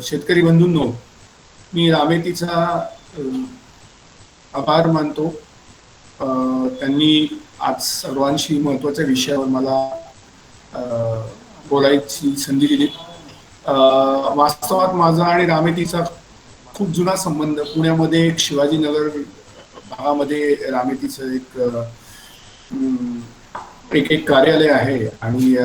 शेतकरी बंधूंनो, मी रामेतीचा आभार मानतो. त्यांनी आज सर्वांशी महत्त्वाच्या विषयावर मला बोलायची संधी दिली. वास्तवात माझा आणि रामेतीचा खूप जुना संबंध. पुण्यामध्ये एक शिवाजीनगर भागामध्ये रामेतीचं एक कार्यालय आहे आणि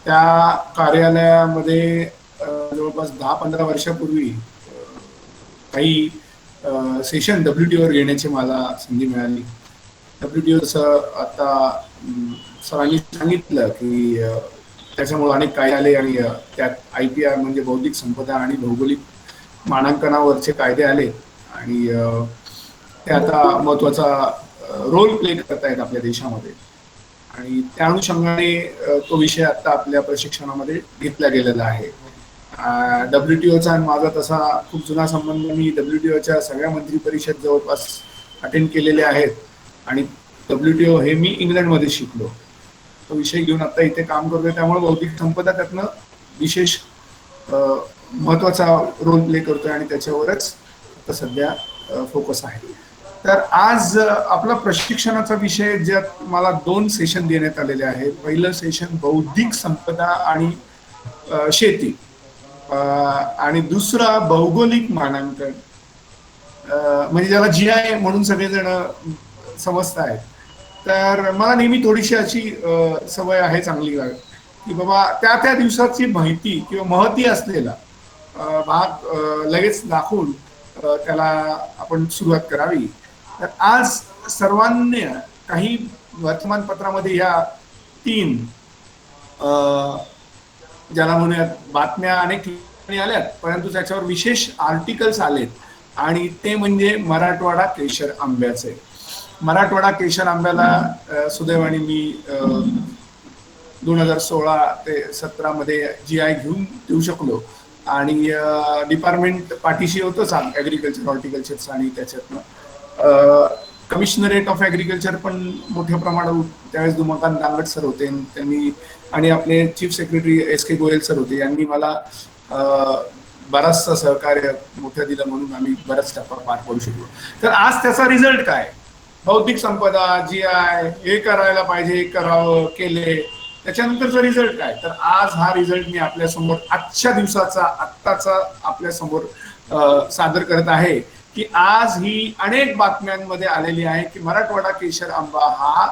त्या कार्यालयामध्ये जवळपास 10-15 वर्षापूर्वी काही सेशन WTOवर घेण्याची मला संधी मिळाली. WTOचं आता सरांनी सांगितलं की त्याच्यामुळे अनेक कायदे आले आणि त्यात IPR म्हणजे बौद्धिक संपदा आणि भौगोलिक मानांकनावरचे कायदे आले आणि ते आता महत्त्वाचा रोल प्ले करतायत आपल्या देशामध्ये आणि त्या अनुषंगाने तो विषय आता आपल्या प्रशिक्षणामध्ये घेतला गेलेला आहे. WTOचा आणि माझा तसा खूप जुना संबंध. मी WTOच्या सगळ्या मंत्री परिषद जवळपास अटेंड केलेले आहेत आणि WTO हे मी इंग्लंडमध्ये शिकलो. तो विषय घेऊन आता इथे काम करतोय, त्यामुळे बौद्धिक संपदा त्यातनं विशेष महत्त्वाचा रोल प्ले करतोय आणि त्याच्यावरच आता सध्या फोकस आहे. तर आज आपला प्रशिक्षणाचा विषय ज्यात मला 2 सेशन देण्यात आलेले आहेत. पहिलं सेशन बौद्धिक संपदा आणि शेती आणि दुसरा भौगोलिक मानांकन, म्हणजे ज्याला GI म्हणून सगळेजण समजत आहेत. तर मला नेहमी थोडीशी अशी सवय आहे चांगली की बाबा त्या दिवसाची माहिती किंवा महती असलेला भाग लगेच दाखवून त्याला आपण सुरुवात करावी. तर आज सर्वांनी काही वर्तमानपत्रामध्ये या 3 ज्याला म्हणूयात बातम्या अनेक ठिकाणी आल्यात, परंतु त्याच्यावर विशेष आर्टिकल्स आलेत आणि ते म्हणजे मराठवाडा केशर आंब्याचे. मराठवाडा केशर आंब्याला सुदैवाने मी 2016 ते 17 मध्ये GI घेऊन देऊ शकलो आणि डिपार्टमेंट पाठीशी होतंच ॲग्रिकल्चर, हॉर्टिकल्चरचं आणि त्याच्यातनं कमिशनरेट ऑफ ॲग्रिकल्चर पण मोठ्या प्रमाणात त्यावेळेस दुमकांत दांगट सर होते त्यांनी आणि आपले chief secretary SK Goyal sir होते. यांनी मला बराचसा सहकार्य मोठं दिलं म्हणून आम्ही बऱ्याच टप्पा पार पडू शकलो. तर आज त्याचा रिझल्ट काय? बौद्धिक संपदा, GI हे करायला पाहिजे, हे करावं, केले, त्याच्यानंतरचा रिझल्ट काय? तर आज हा रिझल्ट मी आपल्यासमोर आजच्या दिवसाचा आत्ताचा आपल्यासमोर सादर करत आहे की आज ही अनेक बातम्यांमध्ये आलेली आहे की मराठवाडा केशर आंबा हा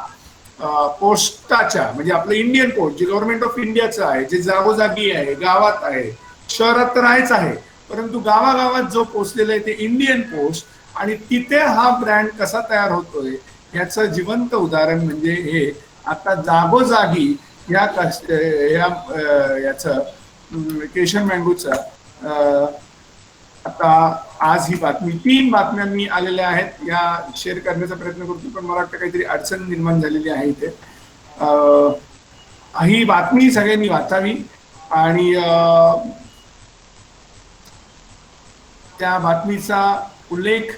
पोस्टाच्या म्हणजे आपलं इंडियन पोस्ट जे गव्हर्नमेंट ऑफ इंडियाचं आहे, जे जागोजागी आहे, गावात आहे, शहरात तर आहेच आहे, परंतु गावागावात जो पोचलेला आहे ते इंडियन पोस्ट आणि तिथे हा ब्रँड कसा तयार होतोय याचं जिवंत उदाहरण म्हणजे हे आता जागोजागी याचं केशर मँगोचं आता आज ही बातमी 3 बातम्या मी आलेल्या आहेत या शेअर करण्याचा प्रयत्न करतो, पण मला वाटतं काहीतरी अडचण निर्माण झालेली आहे इथे. ही बातमी सगळ्यांनी वाचावी आणि त्या बातमीचा उल्लेख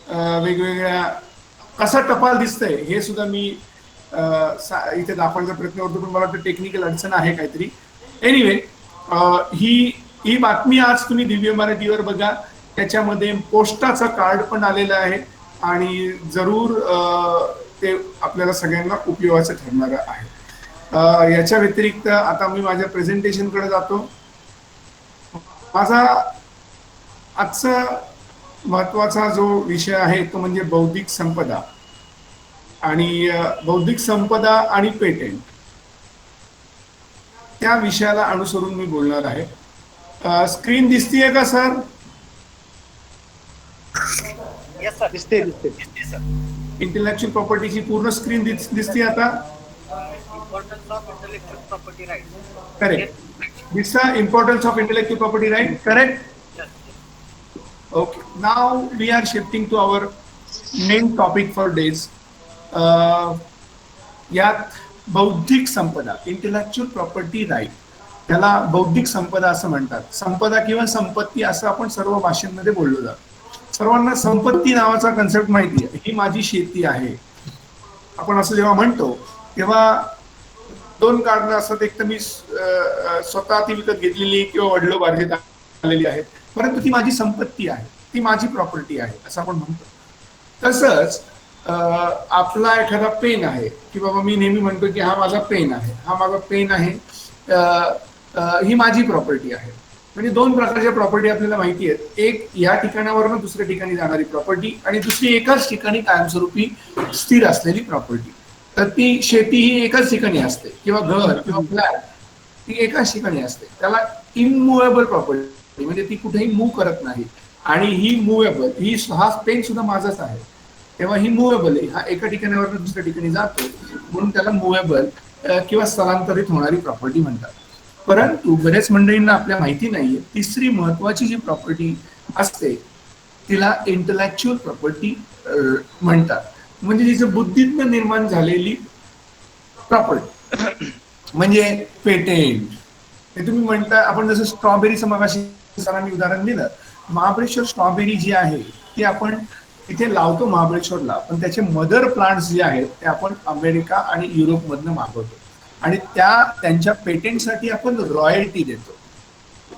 वेगवेगळ्या कसं टपाल दिसतंय हे सुद्धा मी इथे दाखवण्याचा प्रयत्न करतो, पण मला वाटतं टेक्निकल अडचण आहे काहीतरी. एनिवे, ही बातमी आज तुम्ही दिव्य मराठीवर बघा. त्याच्यामध्ये पोस्टाचं कार्ड पण आलेलं आहे आणि जरूर ते आपल्याला सगळ्यांना उपयोगाचं ठरणार आहे. याच्या व्यतिरिक्त आता मी माझ्या प्रेझेंटेशनकडे जातो. माझा आजचा महत्त्वाचा जो विषय आहे तो म्हणजे बौद्धिक संपदा आणि पेटेंट. त्या विषयाला अनुसरून मी बोलणार आहे. स्क्रीन दिसतीये का सर? यस सर, दिसते सर. इंटेलेक्चुअल प्रॉपर्टीची पूर्ण स्क्रीन दिसते आता? Importance of intellectual property right. Correct. This importance of intellectual property right, correct? Okay, now we are shifting to our main topic for days. यात बौद्धिक संपदा, intellectual property right, त्याला बौद्धिक संपदा असं म्हणतात. संपदा किंवा संपत्ती असं आपण सर्व भाषांमध्ये बोललो जातो. सर्वांना संपत्ती नावाचा कन्सेप्ट माहिती आहे. ही माझी शेती आहे आपण असं जेव्हा म्हणतो तेव्हा 2 कारणं असतात. एक तर मी स्वतः ती विकत घेतलेली किंवा वडिलोपार्जित आलेली आहे, परंतु ती माझी संपत्ती आहे, ती माझी प्रॉपर्टी आहे असं आपण म्हणतो. तसंच आपला एखादा पेन आहे की बाबा मी नेहमी म्हणतो की हा माझा पेन आहे, हा माझा पेन आहे, ही माझी प्रॉपर्टी आहे. म्हणजे दोन प्रकारच्या प्रॉपर्टी आपल्याला माहिती आहेत, एक या ठिकाणावरून दुसऱ्या ठिकाणी जाणारी प्रॉपर्टी आणि दुसरी एकाच ठिकाणी कायमस्वरूपी स्थिर असलेली प्रॉपर्टी. तर ती शेती ही एकाच ठिकाणी असते किंवा घर किंवा फ्लॅट ती एकाच ठिकाणी असते, त्याला इनमुवेबल प्रॉपर्टी म्हणजे ती कुठेही मूव्ह करत नाही. आणि ही मुवेबल, ही हा पेन सुद्धा माझाच आहे, तेव्हा ही मुवेबल आहे, हा एका ठिकाणावर दुसऱ्या ठिकाणी जातो म्हणून त्याला मुवेबल किंवा स्थलांतरित होणारी प्रॉपर्टी म्हणतात. परंतु बऱ्याच मंडळींना आपल्या माहिती नाहीये, तिसरी महत्वाची जी प्रॉपर्टी असते तिला इंटलेक्च्युअल प्रॉपर्टी म्हणतात, म्हणजे जिचं बुद्धीतनं निर्माण झालेली प्रॉपर्टी. म्हणजे पेटेंट हे तुम्ही म्हणता, आपण जसं स्ट्रॉबेरीचं मगाशी सरांनी उदाहरण दिलं, महाबळेश्वर स्ट्रॉबेरी जी आहे ती आपण इथे लावतो महाबळेश्वरला, पण त्याचे मदर प्लांट्स जे आहेत ते आपण अमेरिका आणि युरोपमधनं मागवतो आणि त्यांच्या पेटेंटसाठी आपण रॉयल्टी देतो.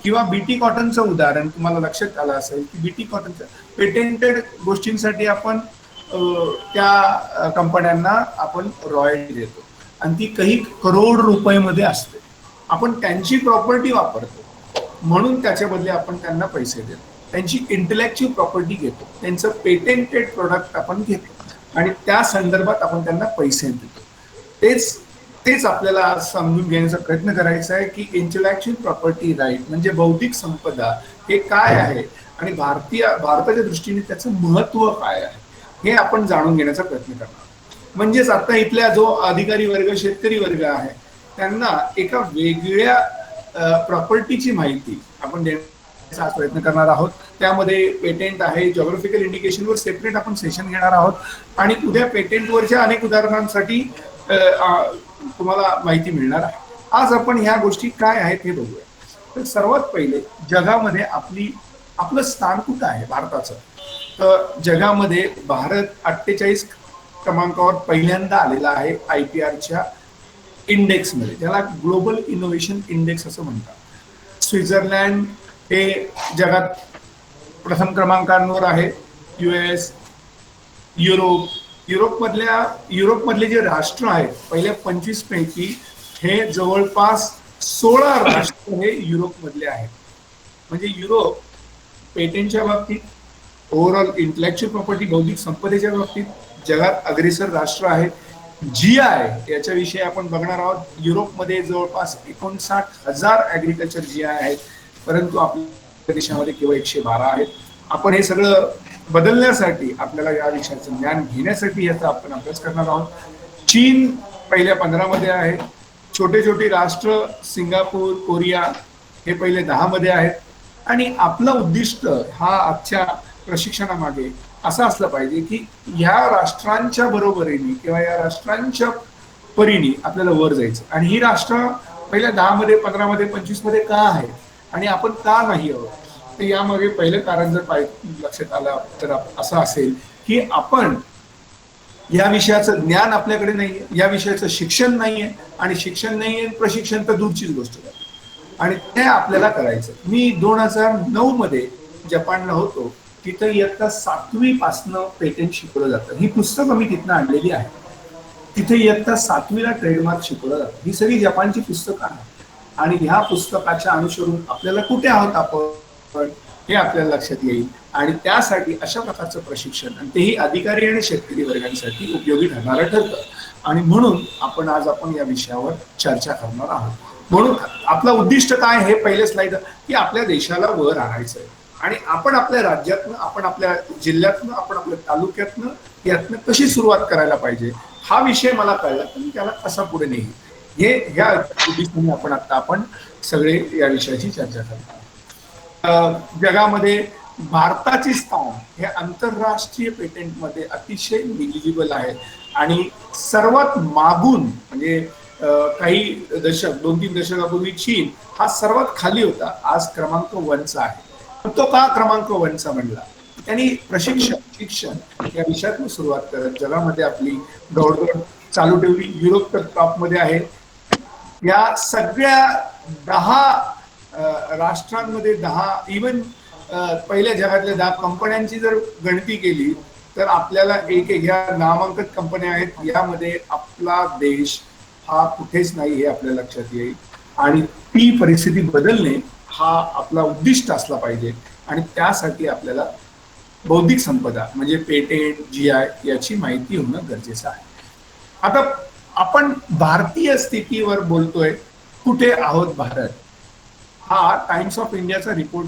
किंवा बीटी कॉटनचं उदाहरण तुम्हाला लक्षात आलं असेल की बीटी कॉटनचं पेटेंटेड गोष्टींसाठी आपण त्या कंपन्यांना आपण रॉयल्टी देतो आणि ती काही करोड रुपयामध्ये असते. आपण त्यांची प्रॉपर्टी वापरतो म्हणून त्याच्या बदले आपण त्यांना पैसे देतो, त्यांची इंटलेक्च्युअल प्रॉपर्टी घेतो, त्यांचं पेटेंटेड प्रोडक्ट आपण घेतो आणि त्या संदर्भात आपण त्यांना पैसे देतो. तेच आपल्याला समजून घेण्याचा प्रयत्न करायचा आहे की इंटलेक्च्युअल प्रॉपर्टी राईट म्हणजे बौद्धिक संपदा हे काय आहे आणि भारताच्या दृष्टीने त्याचं महत्व काय आहे हे आपण जाणून घेण्याचा प्रयत्न करणार. म्हणजेच आता इथल्या जो अधिकारी वर्ग, शेतकरी वर्ग आहे, त्यांना एका वेगळ्या प्रॉपर्टीची माहिती आपण देण्याचा प्रयत्न करणार आहोत. त्यामध्ये पेटेंट आहे, जॉग्राफिकल इंडिकेशनवर सेपरेट आपण सेशन घेणार आहोत आणि उद्या पेटेंटवरच्या अनेक उदाहरणांसाठी तुम्हाला माहिती मिळणार आहे. आज आपण ह्या गोष्टी काय आहेत हे बघूया. तर सर्वात पहिले जगामध्ये आपलं स्थान कुठं आहे भारताचं. तर जगामध्ये भारत 48 क्रमांकावर पहिल्यांदा आलेला आहे IPRच्या इंडेक्समध्ये, ज्याला ग्लोबल इनोव्हेशन इंडेक्स असं म्हणतात. स्वित्झर्लंड हे जगात प्रथम क्रमांकांवर आहे, US, युरोपमधले जे राष्ट्र आहेत पहिल्या 25 पैकी हे जवळपास 16 राष्ट्र हे युरोपमधले आहेत. म्हणजे युरोप पेटेंटच्या बाबतीत, ओव्हरऑल इंटलेक्च्युअल प्रॉपर्टी बौद्धिक संपदेच्या बाबतीत जगात अग्रेसर राष्ट्र आहे. GI याच्याविषयी आपण बघणार आहोत. युरोपमध्ये जवळपास 59,000 ऍग्रिकल्चर GI आहेत, परंतु आपल्या देशामध्ये केवळ 112 आहेत. आपण हे सगळं बदलण्यासाठी, आपल्याला या विषयाचं ज्ञान घेण्यासाठी याचा आपण अभ्यास करणार आहोत. चीन पहिल्या 15 मध्ये आहे. छोटे छोटे राष्ट्र सिंगापूर, कोरिया हे पहिले 10 मध्ये आहेत. आणि आपलं उद्दिष्ट हा आजच्या प्रशिक्षणामागे असं असलं पाहिजे की या राष्ट्रांच्या बरोबरीने किंवा या राष्ट्रांच्या परीने आपल्याला वर जायचं. आणि ही राष्ट्र पहिल्या 10 मध्ये, 15 मध्ये, 25 मध्ये का आहेत आणि आपण का नाही आहोत, तर यामागे पहिलं कारण जर लक्षात आलं तर असं असेल की आपण या विषयाचं ज्ञान आपल्याकडे नाहीये, या विषयाचं शिक्षण नाहीये, आणि शिक्षण नाहीये प्रशिक्षण तर दूरचीच गोष्ट आहे आणि ते आपल्याला करायचं. मी 2009 मध्ये जपानला होतो, तिथं इयत्ता 7वी पासनं पेटेंट शिकवलं जातं. ही पुस्तकं मी तिथनं आणलेली आहे. तिथे इयत्ता 7वीला ट्रेडमार्क शिकवलं जातं. ही सगळी जपानची पुस्तकं आहेत आणि ह्या पुस्तकाच्या अनुसरून आपल्याला कुठे आहोत आपण हे आपल्याला लक्षात येईल आणि त्यासाठी अशा प्रकारचं प्रशिक्षण, आणि तेही अधिकारी आणि शेतकरी वर्गांसाठी उपयोगी ठरणारं ठरतं. आणि म्हणून आपण या विषयावर चर्चा करणार आहोत. म्हणून आपलं उद्दिष्ट काय हे पहिले स्लाइड की आपल्या देशाला वर आणायचं आहे आणि आपण आपल्या राज्यातनं, आपण आपल्या जिल्ह्यातनं, आपण आपल्या तालुक्यातनं यातनं कशी सुरुवात करायला पाहिजे हा विषय मला कळला, तर मी त्याला कसा पुढे नेईल ह्या उद्दिष्टाने आपण सगळे या विषयाची चर्चा करणार. जगामध्ये भारताची स्थान हे आंतरराष्ट्रीय पेटेंटमध्ये अतिशय निलिजिबल आहे आणि सर्वात मागून म्हणजे काही दशक 2-3 दशकापूर्वी चीन हा सर्वात खाली होता, आज क्रमांक 1चा आहे. तो का क्रमांक 1चा म्हणला, त्यांनी शिक्षण या विषयातून सुरुवात करत जगामध्ये आपली दौडदौड चालू ठेवली. युरोप तर टॉपमध्ये आहे. या सगळ्या 10 राष्ट्रांमध्ये 10 इवन पहिल्या जगातल्या 10 कंपन्यांची जर गणती केली तर आपल्याला एक ह्या नामांकित कंपन्या आहेत, यामध्ये आपला देश हा कुठेच नाही हे आपल्या लक्षात येईल. आणि ती परिस्थिती बदलणे हा आपला उद्दिष्ट असला पाहिजे. आणि त्यासाठी आपल्याला बौद्धिक संपदा म्हणजे पेटेंट, GI याची माहिती होणं गरजेचं आहे. आता आपण भारतीय स्थितीवर बोलतोय, कुठे आहोत भारत. हा टाइम्स ऑफ इंडियाचा रिपोर्ट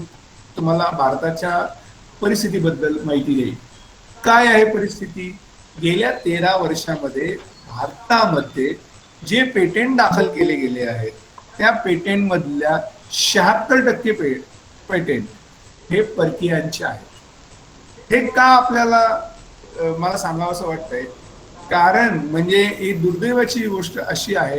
तुम्हाला भारताच्या परिस्थितीबद्दल माहिती देईल. काय आहे परिस्थिती? गेल्या 13 वर्षामध्ये भारतामध्ये जे पेटेंट दाखल केले गेले आहेत त्या पेटेंट मधल्या 76% पेटेंट हे परकीयांचे आहेत. हे का आपल्याला मला सांगावं असं वाटतंय, कारण म्हणजे ही दुर्दैवाची गोष्ट अशी आहे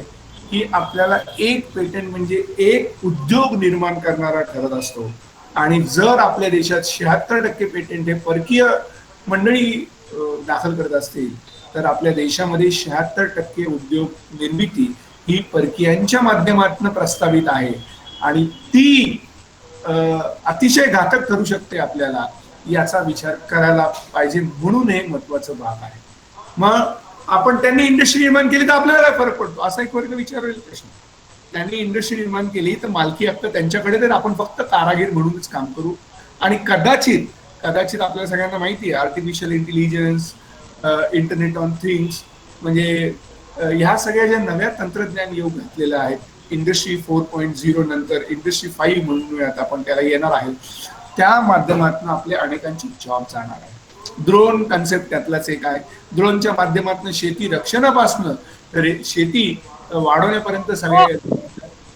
की आपल्याला एक पेटेंट म्हणजे एक उद्योग निर्माण करणारा ठरत असतो. आणि जर आपल्या देशात 76% पेटेंट हे परकीय मंडळी दाखल करत असतील तर आपल्या देशामध्ये 76% उद्योग निर्मिती ही परकीयांच्या माध्यमातून प्रस्तावित आहे. आणि ती अतिशय घातक ठरू शकते आपल्याला, याचा विचार करायला पाहिजे. म्हणून हे महत्वाचं भाग आहे. मग आपण त्यांनी इंडस्ट्री निर्माण केली तर आपल्याला काय फरक पडतो असा एक वर्ग विचारेल प्रश्न. त्यांनी इंडस्ट्री निर्माण केली तर मालकी हक्क त्यांच्याकडे, तर आपण फक्त कारागीर म्हणूनच काम करू. आणि कदाचित कदाचित आपल्याला सगळ्यांना माहिती आहे artificial intelligence, internet on things म्हणजे ह्या सगळ्या ज्या नव्या तंत्रज्ञान योग घातलेल्या आहेत, इंडस्ट्री 4.0 नंतर इंडस्ट्री 5 म्हणूयात आपण त्याला येणार आहे, त्या माध्यमातून आपल्या अनेकांची जॉब जाणार आहे. ड्रोन कन्सेप्ट त्यातलाच एक आहे. ड्रोनच्या माध्यमातून शेती रक्षणापासून शेती वाढवण्यापर्यंत सगळे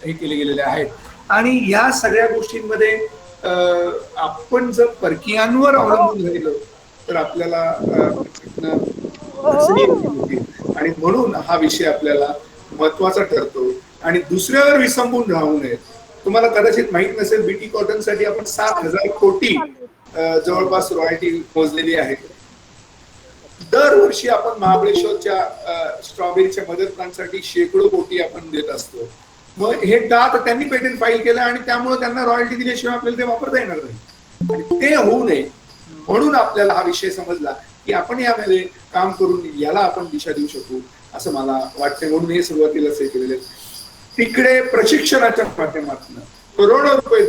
हे केले गेलेले आहेत. आणि या सगळ्या गोष्टींमध्ये आपण जर परकीयांवर अवलंबून राहिलो तर आपल्याला आणि म्हणून हा विषय आपल्याला महत्वाचा ठरतो. आणि दुसऱ्यावर विसंबून राहू नये. तुम्हाला कदाचित माहित नसेल, बीटी कॉटन साठी आपण 7,000 कोटी जवळपास रॉयल्टी मोजलेली आहे. दरवर्षी आपण महाबळेश्वरच्या स्ट्रॉबेरीच्या मदत प्लांटसाठी शेकडो कोटी आपण देत असतो. मग हे का तर त्यांनी पेटेंट फाईल केलं आणि त्यामुळे त्यांना रॉयल्टी दिल्याशिवाय आपल्याला ते वापरता येणार नाही. आणि ते होऊ नये म्हणून आपल्याला हा विषय समजला की आपण यामध्ये काम करून याला आपण दिशा देऊ शकू असं मला वाटते. म्हणून हे सुरुवातीलाच हे केलेले. तिकडे प्रशिक्षणाच्या माध्यमातून करोडो रुपये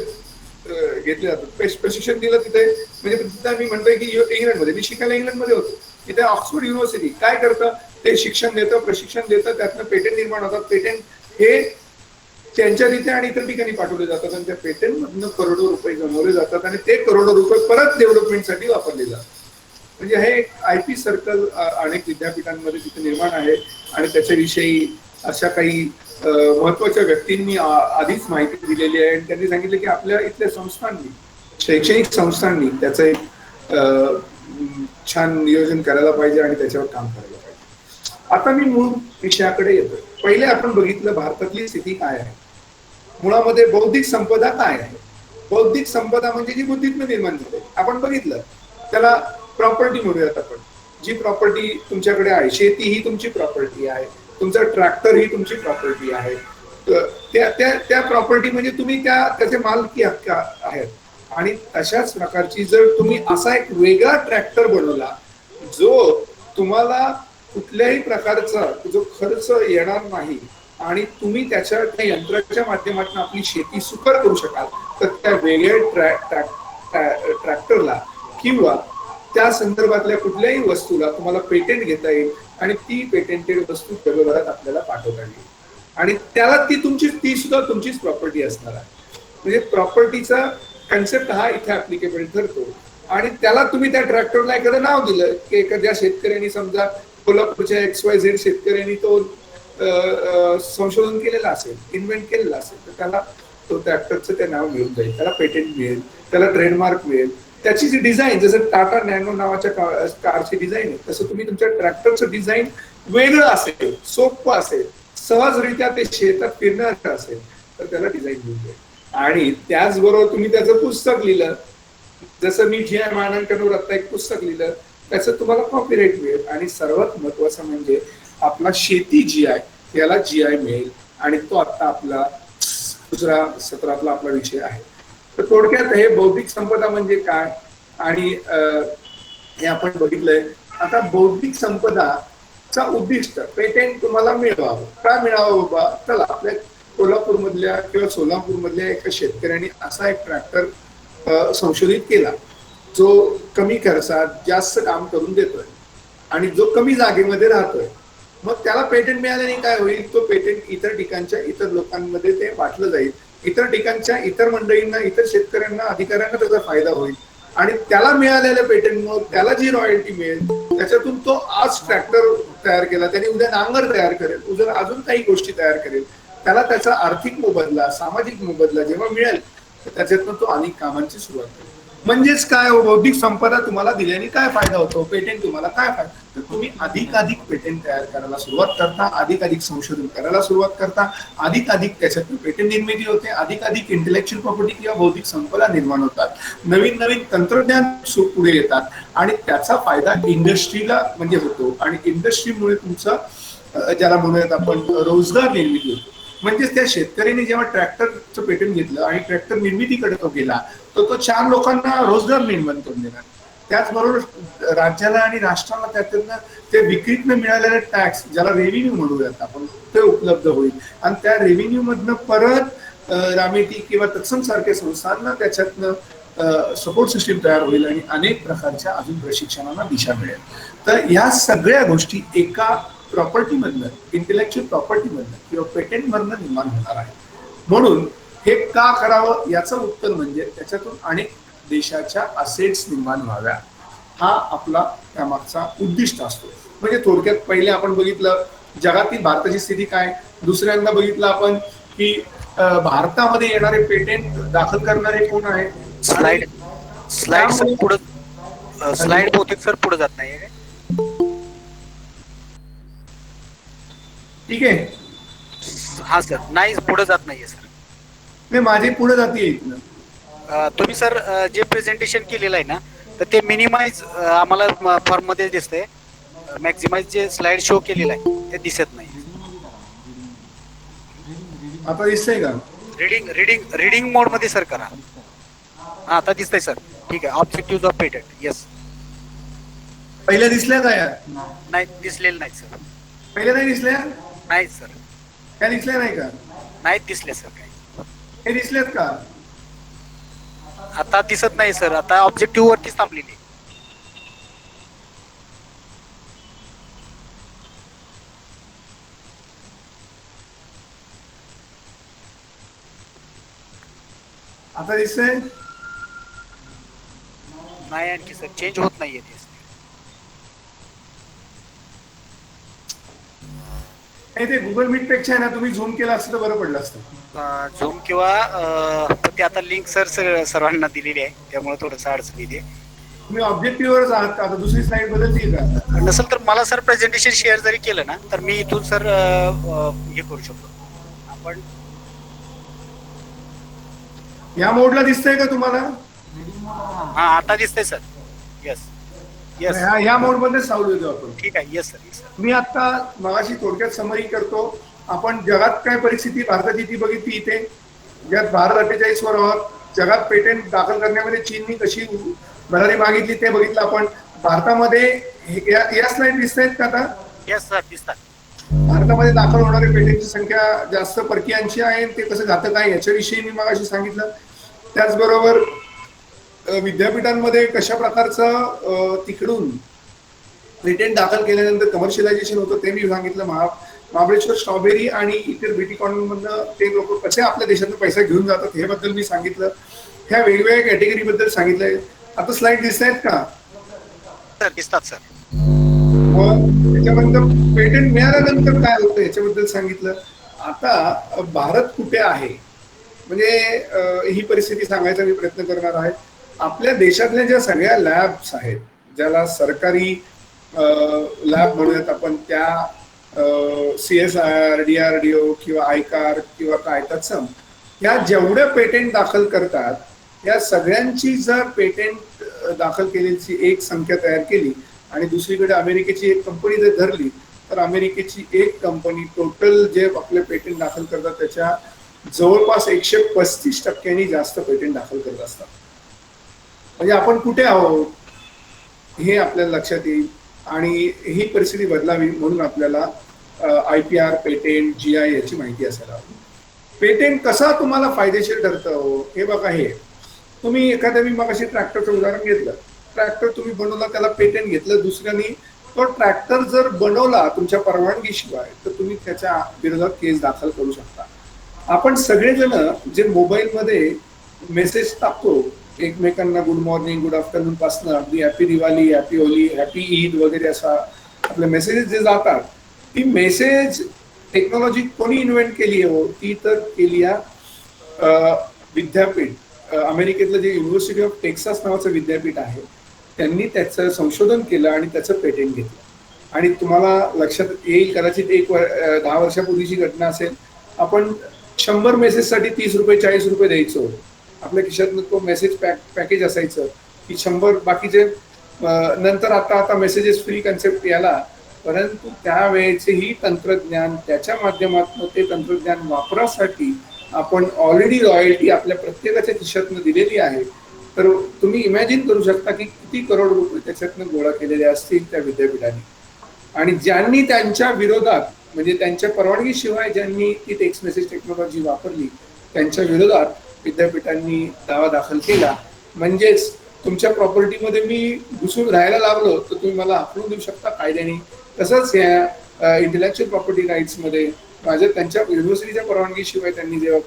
घेतले जातात. प्रशिक्षण दिलं तिथे, म्हणजे मी म्हणतोय की इंग्लंडमध्ये, मी शिकायला इंग्लंडमध्ये होतो, तिथे ऑक्सफोर्ड युनिव्हर्सिटी काय करतं, ते शिक्षण देतं, प्रशिक्षण देतं, त्यातनं पेटेंट निर्माण होतात. पेटेंट हे त्यांच्या तिथे आणि इतर ठिकाणी पाठवले जातात आणि त्या पेटेंट मधनं करोडो रुपये गमावले जातात आणि ते करोडो रुपये परत डेव्हलपमेंटसाठी वापरले जातात. म्हणजे हे एक IP सर्कल अनेक विद्यापीठांमध्ये तिथे निर्माण आहे. आणि त्याच्याविषयी अशा काही महत्वाच्या व्यक्तींनी आधीच माहिती दिलेली आहे आणि त्यांनी सांगितलं की आपल्या इथल्या संस्थांनी, शैक्षणिक संस्थांनी त्याचं एक छान नियोजन करायला पाहिजे आणि त्याच्यावर काम करायला पाहिजे. आता मी मूळ विषयाकडे येतो. पहिले आपण बघितलं भारतातली स्थिती काय आहे. मुळामध्ये बौद्धिक संपदा काय आहे. बौद्धिक संपदा म्हणजे जी बुद्धीतनं निर्माण झाली. आपण बघितलं त्याला प्रॉपर्टी म्हणूयात आपण. जी प्रॉपर्टी तुमच्याकडे आहे, शेती ही तुमची प्रॉपर्टी आहे, तुमचा ट्रॅक्टर ही तुमची प्रॉपर्टी आहे. त्या प्रॉपर्टी म्हणजे तुम्ही त्याचे मालकी हक्क आहेत. आणि अशाच प्रकारची जर तुम्ही असा एक वेगळा ट्रॅक्टर बनवला जो तुम्हाला कुठल्याही प्रकारचा जो खर्च येणार नाही आणि तुम्ही त्या यंत्राच्या माध्यमातून आपली शेती सुकर करू शकाल, तर त्या वेगळ्या ट्रॅक्टरला किंवा त्या संदर्भातल्या कुठल्याही वस्तूला तुम्हाला पेटेंट घेता येईल आणि ती पेटेंटेड वस्तू जगभरात आपल्याला पाठवता येईल. आणि त्याला ती सुद्धा तुमचीच प्रॉपर्टी असणार आहे. म्हणजे प्रॉपर्टीचा कन्सेप्ट हा इथे ऍप्लिकेबल ठरतो. आणि त्याला तुम्ही त्या ट्रॅक्टरला एखादं नाव दिलं की एखाद्या शेतकऱ्यांनी, समजा कोल्हापूरच्या XYZ शेतकऱ्यांनी तो संशोधन केलेलं असेल, इन्व्हेंट केलेलं असेल, तर त्याला तो ट्रॅक्टरचं ते नाव मिळून जाईल, त्याला पेटेंट मिळेल, त्याला ट्रेडमार्क मिळेल. त्याची जी डिझाईन, जसं टाटा नॅनो नावाच्या कारची डिझाईन आहे, तसं तुम्ही तुमच्या ट्रॅक्टरचं डिझाईन वेगळं असेल, सोपं असेल, सहजरित्या ते शेतात फिरणार असेल तर त्याला डिझाईन मिळून जाईल. आणि त्याचबरोबर तुम्ही त्याचं पुस्तक लिहिलं, जसं मी GI मानांकनावर आता एक पुस्तक लिहिलं, त्याचं तुम्हाला कॉपीराईट मिळेल. आणि सर्वात महत्वाचं म्हणजे आपला शेती GI याला GI मिळेल. आणि तो आता आपला दुसरा सत्रातला आपला विषय आहे. तर थोडक्यात हे बौद्धिक संपदा म्हणजे काय आणि हे आपण बघितलंय. आता बौद्धिक संपदाचा उद्दिष्ट पेटेंट तुम्हाला मिळवावं. का मिळावं बाबा? चला, आपल्या कोल्हापूरमधल्या किंवा सोलापूरमधल्या एका शेतकऱ्याने असा एक ट्रॅक्टर संशोधित केला जो कमी खर्चात जास्त काम करून देतोय आणि जो कमी जागेमध्ये राहतोय. मग त्याला पेटेंट मिळाल्याने काय होईल? तो पेटेंट इतर ठिकाणच्या इतर लोकांमध्ये ते वाटलं जाईल. इतर ठिकाणच्या इतर मंडळींना, इतर शेतकऱ्यांना, अधिकाऱ्यांना त्याचा फायदा होईल आणि त्याला मिळालेल्या पेटेंटमुळे त्याला जी रॉयल्टी मिळेल त्याच्यातून तो आज ट्रॅक्टर तयार केला, त्याने उद्या नांगर तयार करेल, उद्या अजून काही गोष्टी तयार करेल. त्याला त्याचा आर्थिक मोबदला, सामाजिक मोबदला जेव्हा मिळेल त्याच्यातून तो अनेक कामांची सुरुवात करेल. म्हणजेच काय, बौद्धिक संपदा तुम्हाला दिल्याने काय फायदा होतो, पेटेंट तुम्हाला काय फायदा, तर तुम्ही अधिकाधिक पेटेंट तयार करायला सुरुवात करता, अधिकाधिक संशोधन करायला सुरुवात करता, अधिकाधिक त्याच्यातून पेटेंट निर्मिती होते, अधिकाधिक इंटेलेक्च्युअल प्रॉपर्टी किंवा बौद्धिक संपदा निर्माण होतात, नवीन नवीन तंत्रज्ञान पुढे येतात आणि त्याचा फायदा इंडस्ट्रीला म्हणजे होतो आणि इंडस्ट्रीमुळे तुमचं ज्याला म्हणूयात आपण रोजगार निर्मिती होतो. म्हणजेच त्या शेतकऱ्याने जेव्हा ट्रॅक्टरचं पेटेंट घेतलं आणि ट्रॅक्टर निर्मितीकडे तो गेला तर तो 4 लोकांना रोजगार निर्माण करून देणार. त्याचबरोबर राज्याला आणि राष्ट्राला त्यातून ते विक्रीतनं मिळालेले टॅक्स, ज्याला रेव्हेन्यू म्हणूयात आपण, ते उपलब्ध होईल आणि त्या रेव्हेन्यू मधनं परत रामेती किंवा तत्सम सारख्या संस्थांना त्याच्यातनं सपोर्ट सिस्टीम तयार होईल आणि अनेक प्रकारच्या अजून प्रशिक्षणाला दिशा मिळेल. तर ह्या सगळ्या गोष्टी एका प्रॉपर्टीमधनं, इंटेलेक्च्युअल प्रॉपर्टीमधनं किंवा पेटेंटमधनं निर्माण होणार आहे. म्हणून हे का करावं याचं उत्तर म्हणजे त्याच्यातून अनेक देशाच्या असेट्स निर्माण व्हाव्या, हा आपला त्यामागचा उद्दिष्ट असतो. म्हणजे थोडक्यात पहिले आपण बघितलं जगातील भारताची स्थिती काय, दुसऱ्यांदा बघितलं आपण की भारतामध्ये येणारे पेटेंट दाखल करणारे कोण आहे. स्लाइड सर पुढे, स्लाइड बहुतेक सर पुढे जात नाहीये. ठीक आहे, हा सर, नाही पुढे जात नाहीये सर. नाही, माझे पुढे जाते. तुम्ही सर जे प्रेझेंटेशन केलेलं आहे ना, तर ते मिनिमाइज आम्हाला फॉर्म मध्ये दिसतंय, मॅक्झिमाइज जे स्लाइड शो केलेलं आहे ते दिसत नाही. आता दिसतंय का? रीडिंग मोड मध्ये सर करा. हा, आता दिसतंय सर. ठीक आहे. Objective of patent, yes. पहिल्या दिसल्या का यार? नाही दिसलेलं नाही सर. पहिल्या नाही दिसल्या? नाही सर. काय दिसल्या नाही का? नाही दिसले सर. काही हे दिसलेत का? आता दिसत नाही सर. आता ऑब्जेक्टिव्ह वरतीच थांबलेली. आता दिसतंय? नाही आणखी सर, चेंज होत नाहीये ते. ते गुगल मीट पेक्षा आहे ना, तुम्ही झूम केला असतं तर बरं पडलं असतं. झूम किंवा ते आता लिंक सर सर्वांना दिलेली आहे, त्यामुळे थोडंसं अडचण येते. तुम्ही ऑब्जेक्टिव्हवरच आहात का? आता दुसरी स्लाइड बदलतील का? नसेल तर मला सर प्रेझेंटेशन शेअर जरी केलं ना, तर मी इथून सर हे करू शकतो. आपण या मोडला दिसतंय का तुम्हाला? हा, आता दिसतंय सर. येस येस, ह्या मोड मध्ये सावली देतो आपण. ठीक आहे. Yes sir. मी आता मगाशी थोडक्यात समरी करतो. आपण जगात काय परिस्थिती भारताची ती बघितली इथे, ज्यात भारत 48 वर आहोत. जगात पेटेंट दाखल करण्यामध्ये चीननी कशी भरारी मागितली ते बघितलं आपण. भारतामध्ये या स्लाइड दिसत आहेत का आता? येस सर, दिसतात. भारतामध्ये दाखल होणारे पेटेंटची संख्या जास्त परकीयांची आहे, ते कसं घातक आहे याच्याविषयी मी मगाशी सांगितलं. त्याचबरोबर विद्यापीठांमध्ये कशा प्रकारचं तिकडून पेटेंट दाखल केल्यानंतर कमर्शियलायझेशन होतं ते मी सांगितलं. महाबळेश्वर स्ट्रॉबेरी आणि इतर ब्युटी कॉर्नरमधनं ते लोक कसे आपल्या देशातून पैसा घेऊन जातात हे बद्दल मी सांगितलं. ह्या वेगवेगळ्या कॅटेगरी बद्दल सांगितलंय. आता स्लाइड दिसत आहेत का? सर दिसतात सर. मग त्याच्यानंतर पेटेंट मिळाल्यानंतर काय होतं याच्याबद्दल सांगितलं. आता भारत कुठे आहे म्हणजे ही परिस्थिती सांगायचा मी प्रयत्न करणार आहे. आपल्या देशातल्या ज्या सगळ्या लॅब्स आहेत, ज्याला सरकारी लॅब म्हणूयात आपण, त्या CSIR, DRDO किंवा आयकार किंवा काय तत्सम, या जेवढ्या पेटेंट दाखल करतात या सगळ्यांची जर पेटेंट दाखल केलेली एक संख्या तयार केली आणि दुसरीकडे अमेरिकेची एक कंपनी जर धरली तर अमेरिकेची एक कंपनी टोटल जे आपले पेटेंट दाखल करतात त्याच्या जवळपास 135% जास्त पेटंट दाखल करत असतात. म्हणजे आपण कुठे आहोत हे आपल्याला लक्षात येईल आणि ही परिस्थिती बदलावी म्हणून आपल्याला IPR, पेटेंट, GI याची माहिती असायला हवी. पेटेंट कसा तुम्हाला फायदेशीर ठरतं हे बघा. हे तुम्ही एखाद्या, मी मगाशी ट्रॅक्टरचं उदाहरण घेतलं, ट्रॅक्टर तुम्ही बनवला, त्याला पेटेंट घेतलं दुसऱ्यानी, तो ट्रॅक्टर जर बनवला तुमच्या परवानगीशिवाय तर तुम्ही त्याच्या विरोधात केस दाखल करू शकता. आपण सगळेजण जे मोबाईलमध्ये मेसेज टाकतो एकमेकांना, गुड मॉर्निंग, गुड आफ्टरनून पासून अगदी happy Diwali, happy Holy, happy Eid वगैरे असा आपले मेसेजेस जे जातात, ती मेसेज टेक्नॉलॉजी कोणी इन्व्हेंट केली आहे? ती तर केली आहे विद्यापीठ, अमेरिकेतलं जे युनिव्हर्सिटी ऑफ टेक्सास नावाचं विद्यापीठ आहे, त्यांनी त्याचं संशोधन केलं आणि त्याचं पेटेंट घेतलं. आणि तुम्हाला लक्षात येईल, कदाचित 10 वर्षापूर्वीची घटना असेल, आपण 100 मेसेजसाठी 30 रुपये 40 रुपये द्यायचो. आपल्या खिशातनं तो मेसेज पॅकेज असायचं की 100 बाकीचे. नंतर आता मेसेजेस फ्री कन्सेप्ट याला, परंतु त्यावेळेचेही तंत्रज्ञान, त्याच्या माध्यमातून ते तंत्रज्ञान वापरासाठी आपण ऑलरेडी रॉयल्टी आपल्या प्रत्येकाच्या खिशातनं दिलेली आहे. तर तुम्ही इमॅजिन करू शकता की किती करोड रुपये त्याच्यातनं गोळा केलेले असतील त्या विद्यापीठाने. आणि ज्यांनी त्यांच्या विरोधात, म्हणजे त्यांच्या परवानगीशिवाय ज्यांनी ती टेक्स्ट मेसेज टेक्नॉलॉजी वापरली, त्यांच्या विरोधात विद्यापीठांनी दावा दाखल केला. म्हणजेच तुमच्या प्रॉपर्टीमध्ये मी घुसून राहायला लागलो तर तुम्ही मला हाकलून देऊ शकता कायद्याने. तसंच या इंटेलेक्च्युअल प्रॉपर्टी राईट्समध्ये त्यांच्या युनिव्हर्सिटीच्या परवानगीशिवाय त्यांनी जेव्हा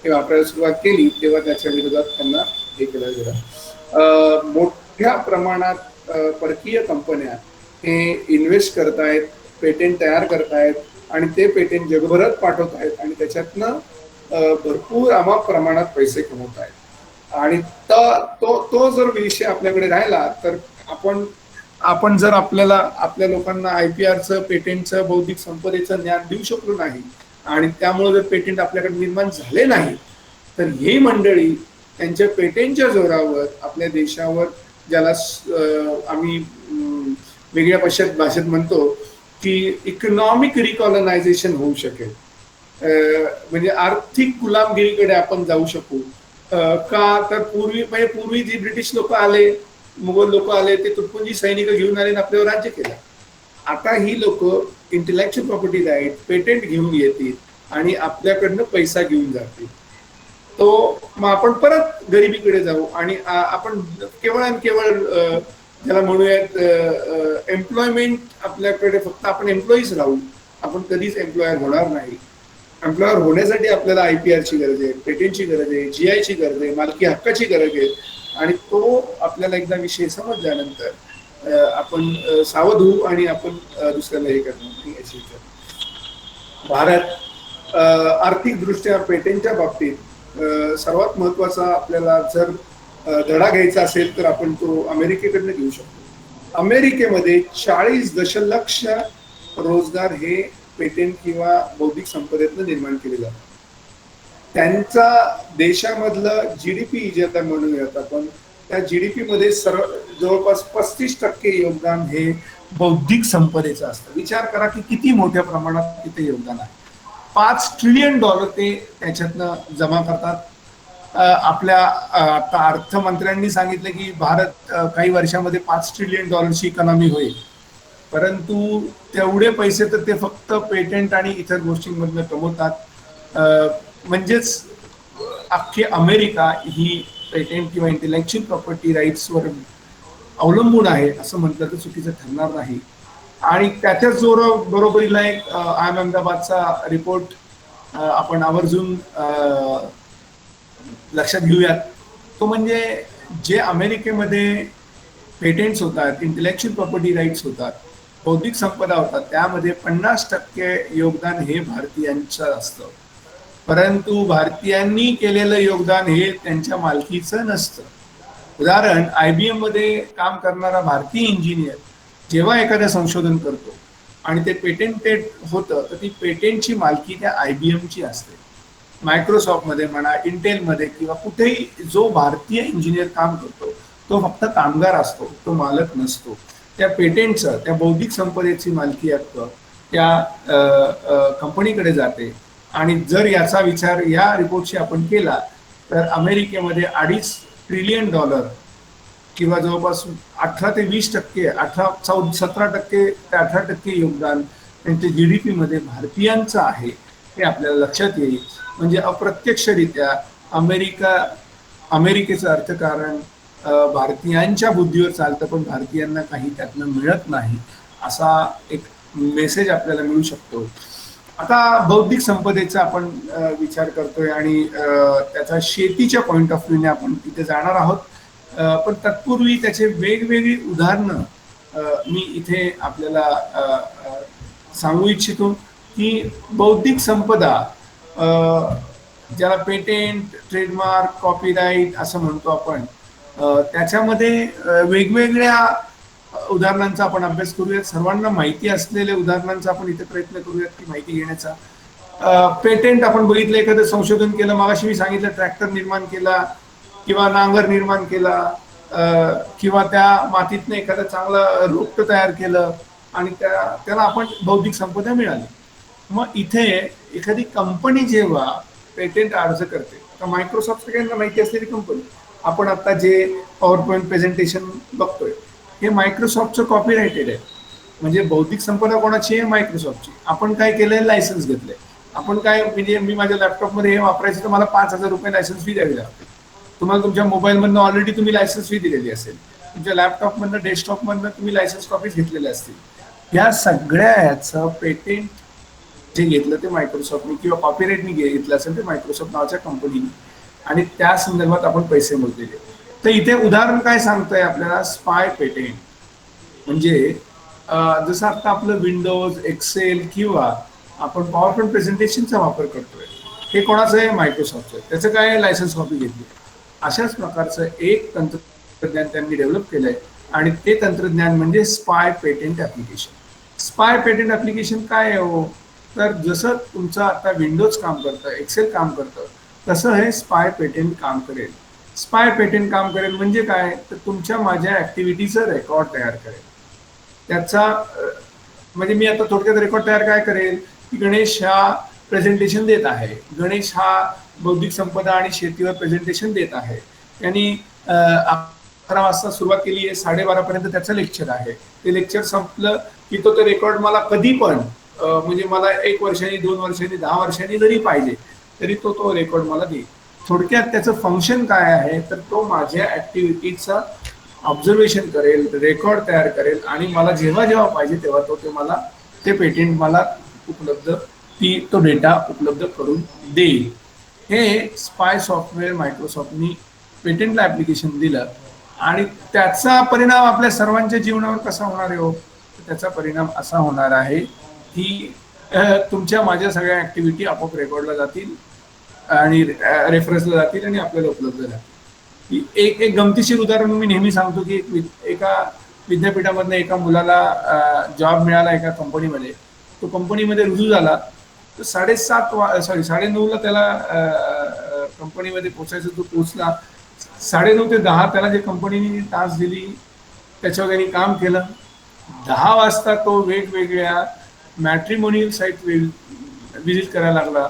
हे वापरायला सुरुवात केली तेव्हा त्याच्या विरोधात त्यांना हे केलं गेलं. मोठ्या प्रमाणात परकीय कंपन्या हे इन्व्हेस्ट करतायत, पेटेंट तयार करतायत आणि ते पेटेंट जगभरात पाठवत आहेत आणि त्याच्यातनं भरपूर अमाप प्रमाणात पैसे कमवत आहेत. आणि तो जर विषय आपल्याकडे राहिला तर आपण जर आपल्या लोकांना IPRचं, पेटेंटचं, बौद्धिक संपदेचं ज्ञान देऊ शकलो नाही आणि त्यामुळे जर पेटेंट आपल्याकडे निर्माण झाले नाही तर ही मंडळी त्यांच्या पेटेंटच्या जोरावर आपल्या देशावर, ज्याला आम्ही वेगळ्या भाषेत म्हणतो की इकॉनॉमिक रिकॉलनायझेशन होऊ शकेल. म्हणजे आर्थिक गुलामगिरीकडे आपण जाऊ शकू. का तर पूर्वी जी ब्रिटिश लोक आले, मुघल लोक आले, ते तुटपुंजी सैनिक घेऊन आले आणि आपल्यावर राज्य केलं. आता ही लोक इंटेलेक्च्युअल प्रॉपर्टी राईट, पेटेंट घेऊन येतील आणि आपल्याकडनं पैसा घेऊन जातील. तो मग आपण परत गरिबीकडे जाऊ आणि आपण केवळ आणि केवळ ज्याला म्हणूयात एम्प्लॉयमेंट, आपल्याकडे फक्त आपण एम्प्लॉईज राहू, आपण कधीच एम्प्लॉयर होणार नाही. एम्प्लॉयर होण्यासाठी आपल्याला IPRची गरज आहे, पेटेंटची गरज आहे, GIची गरज आहे, मालकी हक्काची गरज आहे. आणि तो आपल्याला एकदा विषय समजल्यानंतर आपण सावध होऊ आणि आपण दुसऱ्याला हे करणार याची. भारत आर्थिकदृष्ट्या पेटेंटच्या बाबतीत सर्वात महत्वाचा आपल्याला जर धडा घ्यायचा असेल तर आपण तो अमेरिकेकडनं घेऊ शकतो. अमेरिकेमध्ये 40 दशलक्ष रोजगार हे पेटेंट किंवा बौद्धिक संपदेतनं निर्माण केले जातात. त्यांचा देशामधलं GDP जे आता म्हणूयात आपण, त्या GDP मध्ये जवळपास 35% योगदान हे बौद्धिक संपदेचं असतं. विचार करा की किती मोठ्या प्रमाणात तिथे योगदान आहे. $5 ट्रिलियन ते त्याच्यातनं जमा करतात. आपल्या आता अर्थमंत्र्यांनी सांगितलं की भारत काही वर्षामध्ये $5 ट्रिलियन इकॉनॉमी होईल, परंतु तेवढे पैसे तर ते फक्त पेटेंट आणि इतर गोष्टींमधनं कमवतात. म्हणजेच अख्खी अमेरिका ही पेटेंट किंवा इंटेलेक्च्युअल प्रॉपर्टी राईट्सवर अवलंबून आहे असं म्हटलं तर चुकीचं ठरणार नाही. आणि त्याच्याच बरोबरीला एक अहमदाबादचा रिपोर्ट आपण आवर्जून लक्षात घेऊयात. तो म्हणजे जे अमेरिकेमध्ये पेटेंट्स होतात, इंटेलेक्च्युअल प्रॉपर्टी राईट्स होतात, बौद्धिक संपदा होतात, त्यामध्ये 50% योगदान हे भारतीयांचं असतं. परंतु भारतीयांनी केलेलं योगदान हे त्यांच्या मालकीचं नसतं. उदाहरण, IBM मध्ये काम करणारा भारतीय इंजिनियर जेव्हा एखादं संशोधन करतो आणि ते पेटेंटेड होतं तर ती पेटेंटची मालकी त्या IBMची असते. मायक्रोसॉफ्टमध्ये म्हणा, इंटेलमध्ये किंवा कुठेही जो भारतीय इंजिनियर काम करतो तो फक्त कामगार असतो, तो मालक नसतो. त्या पेटेंटचं, त्या बौद्धिक संपदेची मालकी हक्क त्या कंपनीकडे जाते आणि जर याचा विचार या रिपोर्टशी आपण केला तर अमेरिकेमध्ये $2.5 ट्रिलियन किंवा जवळपास 18 ते 20%, 17% ते 18% योगदान त्यांच्या GDP मध्ये भारतीयांचं आहे हे आपल्याला लक्षात येईल. म्हणजे अप्रत्यक्षरित्या अमेरिकेचं अर्थकारण भारतीयांच्या बुद्धीवर चालतं, पण भारतीयांना काही त्यातनं मिळत नाही, असा एक मेसेज आपल्याला मिळू शकतो. आता बौद्धिक संपदेचा आपण विचार करतोय आणि त्याचा शेतीच्या पॉइंट ऑफ व्ह्यूने आपण तिथे जाणार आहोत. पण तत्पूर्वी त्याचे वेगवेगळी उदाहरणं मी इथे आपल्याला सांगू इच्छितो की बौद्धिक संपदा ज्याला पेटेंट, ट्रेडमार्क, कॉपीराईट असं म्हणतो आपण, त्याच्यामध्ये वेगवेगळ्या उदाहरणांचा आपण अभ्यास करूयात. सर्वांना माहिती असलेल्या उदाहरणांचा आपण इथे प्रयत्न करूयात की माहिती घेण्याचा. पेटेंट आपण बघितलं, एखादं संशोधन केलं, मगाशी मी सांगितलं ट्रॅक्टर निर्माण केला किंवा नांगर निर्माण केला किंवा त्या मातीतनं एखादं चांगलं रोपटं तयार केलं आणि त्याला आपण बौद्धिक संपदा मिळाली. मग इथे एखादी कंपनी जेव्हा पेटेंट अर्ज करते, आता मायक्रोसॉफ्ट सगळ्यांना माहिती असलेली कंपनी, आपण आता जे पॉवर पॉईंट प्रेझेंटेशन बघतोय हे मायक्रोसॉफ्टचं कॉपीराइटेड आहे. म्हणजे बौद्धिक संपदा कोणाची आहे? मायक्रोसॉफ्टची. आपण काय केलंय? लायसन्स घेतलंय. आपण काय, म्हणजे मी माझ्या लॅपटॉपमध्ये हे वापरायचं तर मला ₹5,000 लायसन्स फी द्यावी लागते. तुम्हाला तुमच्या मोबाईलमधनं ऑलरेडी तुम्ही लायसन्स फी दिलेली असेल, तुमच्या लॅपटॉपमधनं, डेस्कटॉपमधनं तुम्ही लायसन्स कॉपीज घेतलेल्या असतील. या सगळ्या याचं पेटेंट जे घेतलं ते मायक्रोसॉफ्टने किंवा कॉपीराईटने घेतलं असेल ते मायक्रोसॉफ्ट नावाच्या कंपनीने, आणि त्या संदर्भात आपण पैसे मोजलेले. तर इथे उदाहरण काय सांगतंय आपल्याला? Spy patent. म्हणजे जसं आता आपलं विंडोज, एक्सेल किंवा आपण पॉवर पॉईंट प्रेझेंटेशनचा वापर करतोय, हे कोणाचं आहे? मायक्रोसॉफ्टचं. त्याचं काय? लायसन्स कॉपी घेतली. अशाच प्रकारचं एक तंत्रज्ञान त्यांनी डेव्हलप केलंय आणि ते तंत्रज्ञान म्हणजे spy patent application. Spy patent application काय आहे हो? तर जसं तुमचं आता विंडोज काम करतं, एक्सेल काम करतं, तसं हे स्पाय पेटेंट काम करेल. स्पाय पेटेंट काम करेल म्हणजे काय? तर तुमच्या माझ्या ऍक्टिव्हिटीचं रेकॉर्ड तयार करेल. त्याचा म्हणजे मी आता थोडक्यात रेकॉर्ड तयार काय करेल की गणेश हा प्रेझेंटेशन देत आहे, गणेश हा बौद्धिक संपदा आणि शेतीवर प्रेझेंटेशन देत आहे, त्यांनी 11 वाजता सुरुवात केली आहे, 12:30 पर्यंत त्याचं लेक्चर आहे. ते लेक्चर संपलं की तो ते रेकॉर्ड मला कधी पण, म्हणजे मला 1 वर्षांनी, 2 वर्षांनी, 10 वर्षांनी जरी पाहिजे तरी तो रेकॉर्ड मला देईल. थोडक्यात त्याचं फंक्शन काय आहे? तर तो माझ्या ऍक्टिव्हिटीचा ऑब्झर्वेशन करेल, रेकॉर्ड तयार करेल आणि मला जेव्हा जेव्हा पाहिजे तेव्हा ते मला ते पेटेंट मला उपलब्ध, तो डेटा उपलब्ध करून देईल. हे स्पाय सॉफ्टवेअर मायक्रोसॉफ्टनी पेटेंटला ऍप्लिकेशन दिलं आणि त्याचा परिणाम आपल्या सर्वांच्या जीवनावर कसा होणार आहे हो? त्याचा परिणाम असा होणार आहे की तुमच्या माझ्या सगळ्या ऍक्टिव्हिटी आपोआप रेकॉर्डला जातील आणि रेफरन्सला जातील आणि आपल्याला उपलब्ध राहतील. एक गमतीशीर उदाहरण मी नेहमी सांगतो की एका विद्यापीठामधनं एका मुलाला जॉब मिळाला एका कंपनीमध्ये. तो कंपनीमध्ये रुजू झाला तर 9:30 त्याला कंपनीमध्ये पोचायचं. तो पोचला 9:30 ते 10 त्याला जे कंपनीने तास दिली त्याच्यावर त्यांनी काम केलं. 10 वाजता तो वेगवेगळ्या मॅट्रिमोनियल साईट विजिट करायला लागला.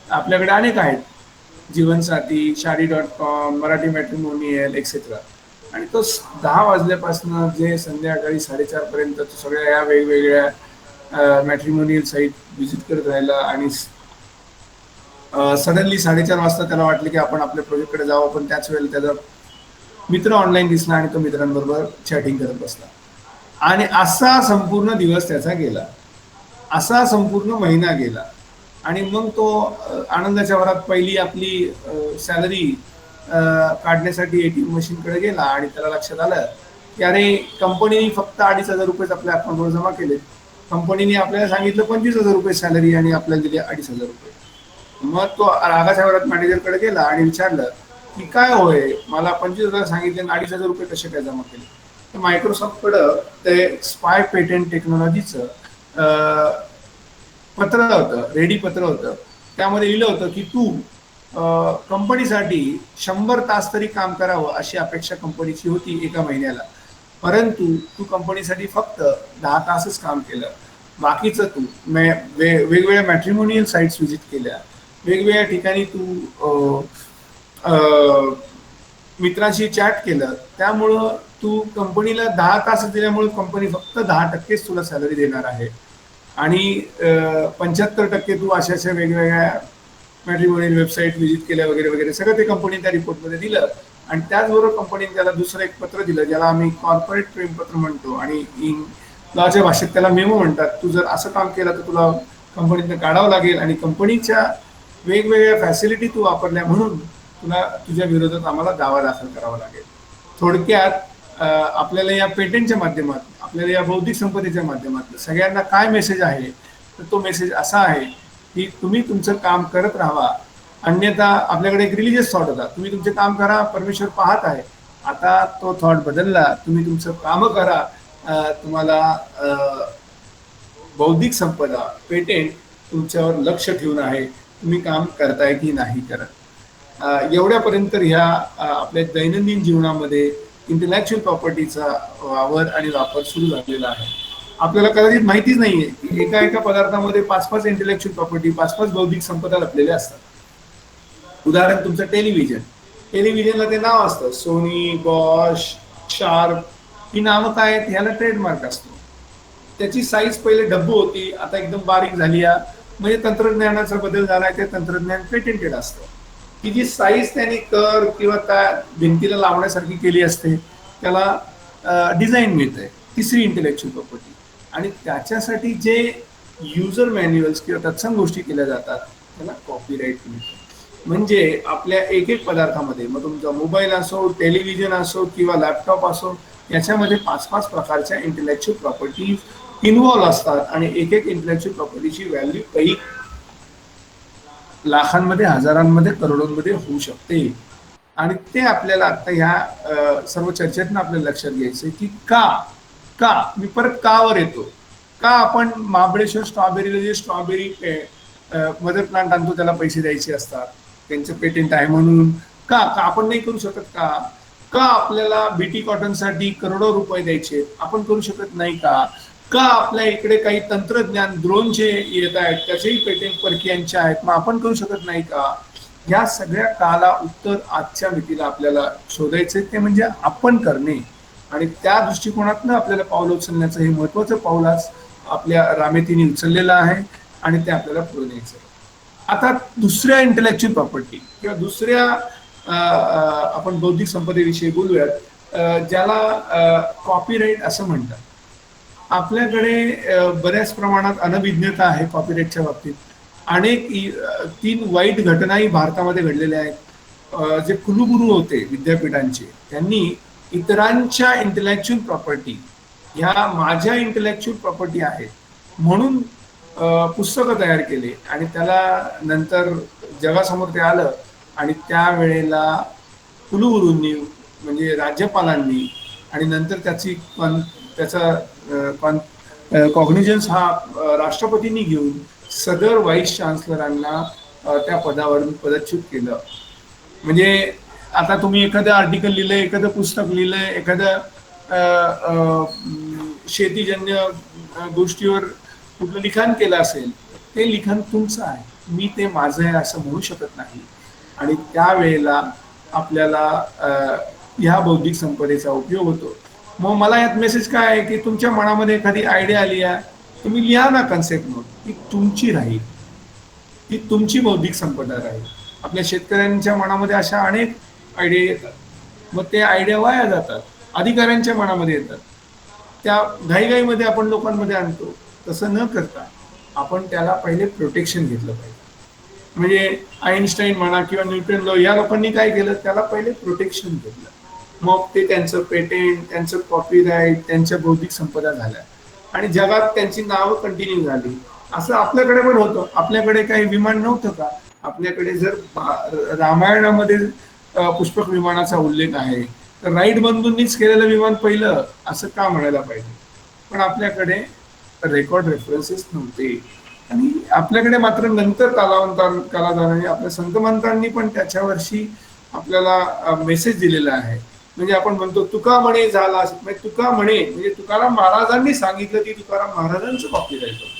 आपल्याकडे अनेक आहेत, जीवनसाथी, शादी.com, मराठी मॅट्रिमोनियल एक्सेट्रा. आणि तो 10 वाजल्यापासून जे संध्याकाळी 4:30 पर्यंत सगळ्या या वेगवेगळ्या मॅट्रिमोनियल साईट व्हिजिट करत राहिला आणि सडनली 4:30 वाजता त्याला वाटलं की आपण आपल्या प्रोजेक्टकडे जावं, पण त्याच वेळेला त्याचा मित्र ऑनलाईन दिसला आणि तो मित्रांबरोबर चॅटिंग करत बसला. आणि असा संपूर्ण दिवस त्याचा गेला, असा संपूर्ण महिना गेला. आणि मग तो आनंदाच्या भरात पहिली आपली सॅलरी काढण्यासाठी ATM मशीनकडे गेला आणि त्याला लक्षात आलं की अरे, कंपनीने फक्त ₹2,500 आपल्या अकाउंटवर जमा केले. कंपनीने आपल्याला सांगितलं ₹25,000 सॅलरी आणि आपल्याला दिले ₹2,500. मग तो रागाच्या भरात मॅनेजरकडे गेला आणि विचारलं की काय होय, मला 25,000 सांगितले आणि ₹2,500 कसे काय जमा केले? तर मायक्रोसॉफ्टकडं ते स्पाय पेटेंट टेक्नॉलॉजीचं पत्र होतं, रेडी पत्र होतं. त्यामध्ये लिहिलं होतं की तू कंपनीसाठी 100 तास तरी काम करावं अशी अपेक्षा कंपनीची होती एका महिन्याला, परंतु तू कंपनीसाठी फक्त 10 तासच काम केलं. बाकीचं तू वेगवेगळ्या मॅट्रिमोनियल साईट्स व्हिजिट केल्या, वेगवेगळ्या ठिकाणी तू मित्रांशी चॅट केलं, त्यामुळं तू कंपनीला 10 तास दिल्यामुळे कंपनी फक्त 10%च तुला सॅलरी देणार आहे आणि 75% तू अशा अशा वेगवेगळ्या मॅट्रिमोनियल वेबसाईट व्हिजिट केल्या वगैरे वगैरे सगळं ते कंपनीने त्या रिपोर्टमध्ये दिलं. आणि त्याचबरोबर कंपनीने त्याला दुसरं एक पत्र दिलं, ज्याला आम्ही कॉर्पोरेट प्रेमपत्र म्हणतो आणि लॉच्या भाषेत त्याला मेमो म्हणतात. तू जर असं काम केलं तर तुला कंपनीतनं काढावं लागेल आणि कंपनीच्या वेगवेगळ्या फॅसिलिटी तू वापरल्या म्हणून तुला तुझ्या विरोधात आम्हाला दावा दाखल करावा लागेल. थोडक्यात आपल्याला या पेटंटच्या माध्यमातून, आपल्याला या बौद्धिक संपदेच्या माध्यमातून सगळ्यांना काय मेसेज आहे, तर तो मेसेज असा आहे की तुम्ही तुमचं काम करत राहा. अन्यथा आपल्याकडे एक रिलिजियस थॉट होता, तुम्ही तुमचे काम करा, परमेश्वर पाहत आहे. आता तो थॉट बदलला, तुम्ही तुमचं काम करा, तुम्हाला बौद्धिक संपदा पेटेंट तुमच्यावर लक्ष ठेवून आहे, तुम्ही काम करताय की नाही करत. एवढ्यापर्यंत ह्या आपल्या दैनंदिन जीवनामध्ये इंटेलेक्च्युअल प्रॉपर्टीचा वावर आणि वापर सुरू झालेला आहे. आपल्याला कदाचित माहितीच नाहीये की एका एका पदार्थामध्ये 5-5 इंटेलेक्च्युअल प्रॉपर्टी, 5-5 बौद्धिक संपदा लपलेल्या असतात. उदाहरण तुमचं टेलिव्हिजनला ते नाव असतं, सोनी, बॉश, शार्प, ही नावं काय आहेत, ह्याला ट्रेडमार्क असतो. त्याची साईज पहिले डब्बू होती, आता एकदम बारीक झाली आहे, म्हणजे तंत्रज्ञानाचा बदल झालाय, ते तंत्रज्ञान पेटेंटेड असतं. की जी साईज त्याने कर किंवा त्या भिंतीला लावण्यासारखी केली असते, त्याला डिझाईन मिळतंय, तिसरी इंटेलेक्च्युअल प्रॉपर्टी. आणि त्याच्यासाठी जे युजर मॅन्युअल्स किंवा तत्सम गोष्टी केल्या जातात त्याला कॉपीराईट मिळतं. म्हणजे आपल्या एक एक पदार्थामध्ये, मग तुमचा मोबाईल असो, टेलिव्हिजन असो किंवा लॅपटॉप असो, याच्यामध्ये 5-5 प्रकारच्या इंटेलेक्च्युअल प्रॉपर्टीज इन्व्हॉल्व असतात आणि एक एक इंटेलेक्च्युअल प्रॉपर्टीची व्हॅल्यू काही लाखांमध्ये, हजारांमध्ये, करोडोंमध्ये होऊ शकते. आणि ते आपल्याला आता ह्या सर्व चर्चेतनं आपल्याला लक्षात घ्यायचं की का मी परत कावर येतो, का आपण महाबळेश्वर स्ट्रॉबेरीला जे स्ट्रॉबेरी मदर प्लांट आणतो त्याला पैसे द्यायचे असतात, त्यांचं पेटेंट आहे म्हणून, का आपण नाही करू शकत का आपल्याला बीटी कॉटनसाठी करोडो रुपये द्यायचे, आपण करू शकत नाही का आपल्या इकडे काही तंत्रज्ञान ड्रोनचे येत आहेत, त्याचेही पेटेंट परकीयांचे आहेत, मग आपण करू शकत नाही का? या सगळ्या काला उत्तर आजच्या मितीला आपल्याला शोधायचे, ते म्हणजे आपण करणे. आणि त्या दृष्टिकोनातनं आपल्याला पावलं उचलण्याचं हे महत्वाचं पाऊल आज आपल्या रामेतीने उचललेलं आहे आणि ते आपल्याला पुढे न्यायचं. आता दुसऱ्या इंटेलेक्च्युअल प्रॉपर्टी किंवा दुसऱ्या आपण बौद्धिक संपदेविषयी बोलूयात, ज्याला कॉपीराईट असं म्हणतात. आपल्याकडे बऱ्याच प्रमाणात अनभिज्ञता आहे कॉपीराईटच्या बाबतीत. अनेक 3 वाईट घटनाही भारतामध्ये घडलेल्या आहेत. जे कुलगुरू होते विद्यापीठांचे, त्यांनी इतरांच्या इंटेलेक्च्युअल प्रॉपर्टी ह्या माझ्या इंटेलेक्च्युअल प्रॉपर्टी आहेत म्हणून पुस्तकं तयार केले आणि त्याला नंतर जगासमोर ते आलं आणि त्यावेळेला कुलगुरूंनी म्हणजे राज्यपालांनी आणि नंतर त्याचा कॉग्निजन्स हा राष्ट्रपतींनी घेऊन सदर व्हाईस चान्सलरांना त्या पदावरून पदच्युत केलं. म्हणजे आता तुम्ही एखादं आर्टिकल लिहिलंय, एखादं पुस्तक लिहिलंय, एखादं शेतीजन्य गोष्टीवर कुठलं लिखाण केलं असेल, ते लिखाण तुमचं आहे, मी ते माझं आहे असं म्हणू शकत नाही. आणि त्यावेळेला आपल्याला ह्या बौद्धिक संपदेचा उपयोग होतो. मग मला यात मेसेज काय आहे की तुमच्या मनामध्ये एखादी आयडिया आली आहे, तुम्ही लिहा ना कन्सेप्ट नोट, ती तुमची राहील, ती तुमची बौद्धिक संपदा राहील. आपल्या शेतकऱ्यांच्या मनामध्ये अशा अनेक आयडिया येतात, मग ते आयडिया वाया जातात, अधिकाऱ्यांच्या मनामध्ये येतात, त्या घाईघाईमध्ये आपण लोकांमध्ये आणतो. तसं न करता आपण त्याला पहिले प्रोटेक्शन घेतलं पाहिजे. म्हणजे आईन्स्टाईन म्हणा किंवा न्यूटन लॉ, या लोकांनी काय केलं, त्याला पहिले प्रोटेक्शन घेतलं, मग ते त्यांचं पेटेंट, त्यांचं कॉपीराईट, त्यांच्या बौद्धिक संपदा झाल्या आणि जगात त्यांची नावं कंटिन्यू झाली. असं आपल्याकडे पण होतं. आपल्याकडे काही विमान नव्हतं का? आपल्याकडे जर रामायणामध्ये पुष्पक विमानाचा उल्लेख आहे तर राईट बंधूंनीच केलेलं विमान पहिलं असं का म्हणायला पाहिजे? पण आपल्याकडे रेकॉर्ड रेफरन्सेस नव्हते. आणि आपल्याकडे मात्र नंतर कालांतराने आपल्या संतमंतांनी पण त्याच्यावर्षी आपल्याला मेसेज दिलेला आहे म्हणजे आपण म्हणतो तुका म्हणे झाला, म्हणजे तुका म्हणे म्हणजे तुकाराम महाराजांनी सांगितलं की तुकाराम महाराजांचं कॉपीराईट होतं.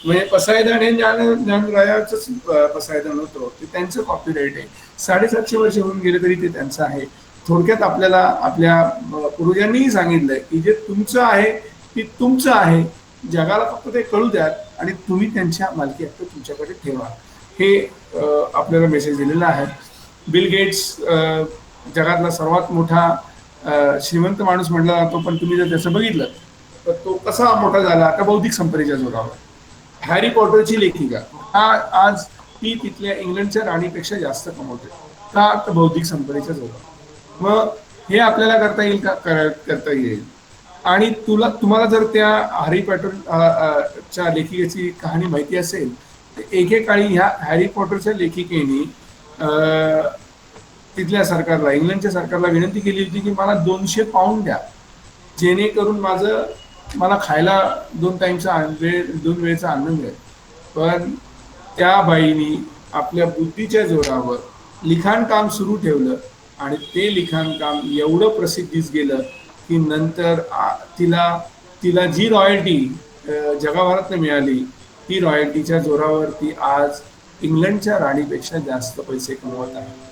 म्हणजे पसायदान हे ज्ञानरायाचंच पसायदान होतं, ते त्यांचं कॉपीराईट आहे. 750 वर्ष होऊन गेले तरी ते त्यांचं आहे. थोडक्यात आपल्याला आपल्या पूर्वजांनीही सांगितलंय की जे तुमचं आहे ते तुमचं आहे, जगाला फक्त ते कळू द्यात आणि तुम्ही त्यांच्या मालकी हक्क तुमच्याकडे ठेवा, हे आपल्याला मेसेज दिलेला आहे. बिल गेट्स जगातला सर्वात मोठा श्रीमंत माणूस म्हटला जातो, पण तुम्ही जर त्याचं बघितलं तर तो कसा मोठा झाला, आता बौद्धिक संपदेच्या जोरावर. हॅरी पॉटरची लेखिका आज ती तिथल्या इंग्लंडच्या राणीपेक्षा जास्त कमवते का, तर बौद्धिक संपदेच्या जोरावर. मग हे आपल्याला करता येईल का, करता येईल. आणि तुम्हाला जर त्या हॅरी पॉटर च्या लेखिकेची कहाणी माहिती असेल तर एकेकाळी ह्या हॅरी पॉटरच्या लेखिकेने तिथल्या सरकारला, इंग्लंडच्या सरकारला विनंती केली होती की मला 200 पाऊंड द्या, जेणेकरून मला खायला 2 वेळेचा अन्न मिळेल. पण त्या बाईनी आपल्या बुद्धीच्या जोरावर लिखाण काम सुरू ठेवलं आणि ते लिखाण काम एवढं प्रसिद्धीस गेलं की नंतर तिला जी रॉयल्टी जगभरातनं मिळाली, ती रॉयल्टीच्या जोरावर ती आज इंग्लंडच्या राणीपेक्षा जास्त पैसे कमवत आहे.